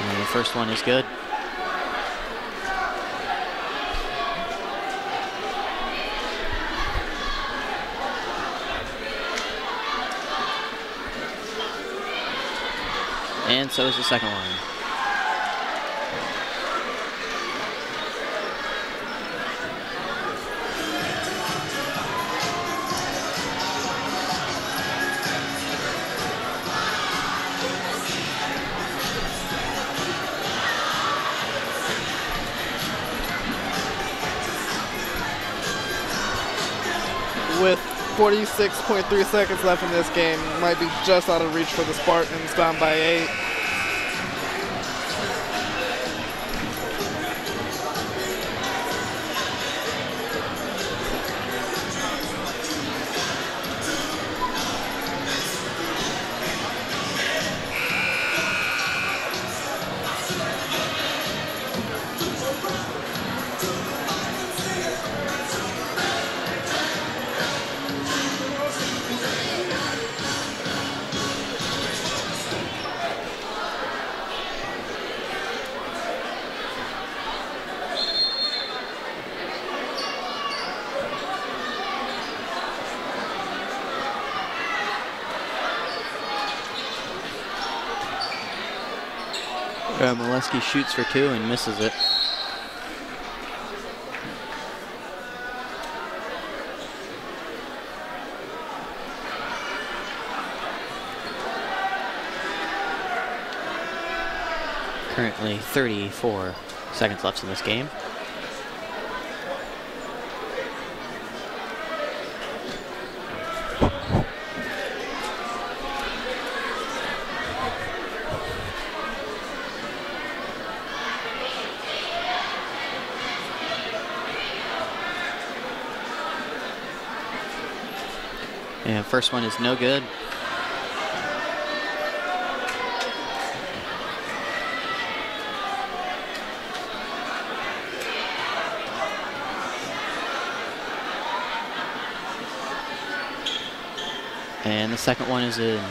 And the first one is good. And so is the second one. 46.3 seconds left in this game. Might be just out of reach for the Spartans, down by 8. Molesky shoots for 2 and misses it. Currently 34 seconds left in this game. And first one is no good. And the second one is in.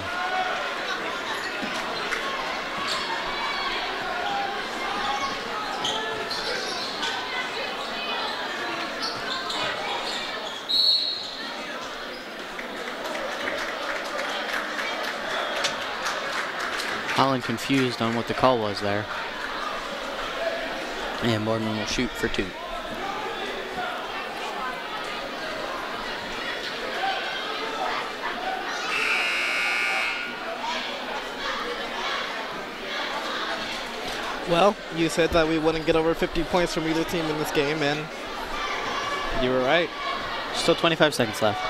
Holland confused on what the call was there. And Boardman will shoot for 2. Well, you said that we wouldn't get over 50 points from either team in this game, and you were right. Still 25 seconds left.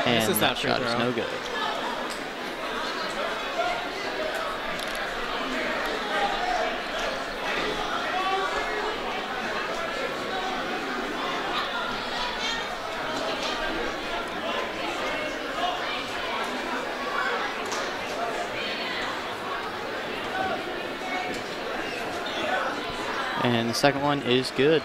And This is that not shot free is throw. no good. And the second one is good.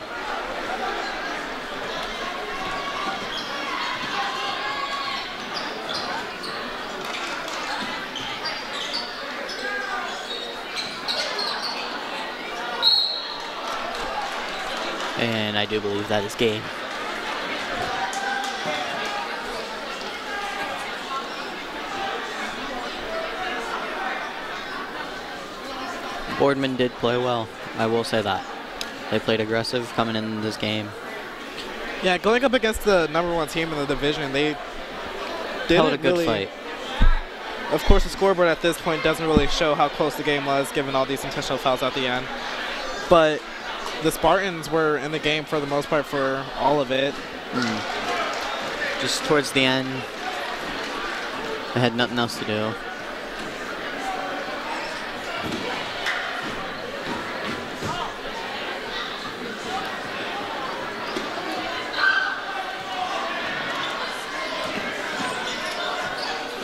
And I do believe that is game. Boardman did play well, I will say that. They played aggressive coming in this game. Yeah, going up against the #1 team in the division, they didn't Held a good really fight. Of course, the scoreboard at this point doesn't really show how close the game was, given all these intentional fouls at the end. But the Spartans were in the game for the most part for all of it. Just towards the end, they had nothing else to do.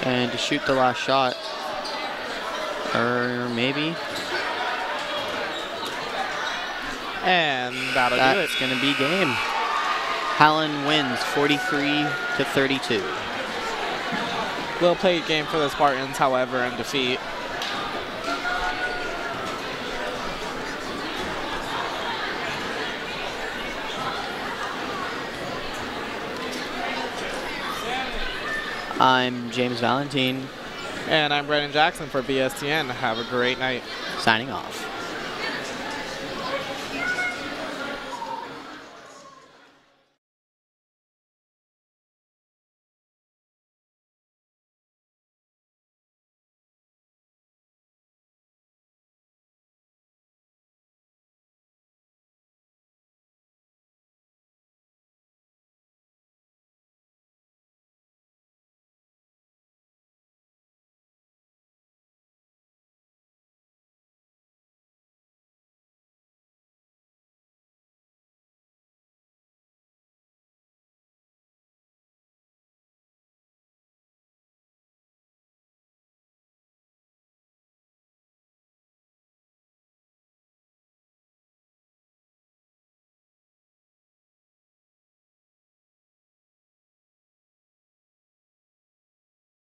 And to shoot the last shot, or maybe. And that'll do it. That's going to be game. Howland wins 43-32. Well played game for the Spartans, however, in defeat. I'm James Valentine, And I'm Brennan Jackson for BSTN. Have a great night. signing off.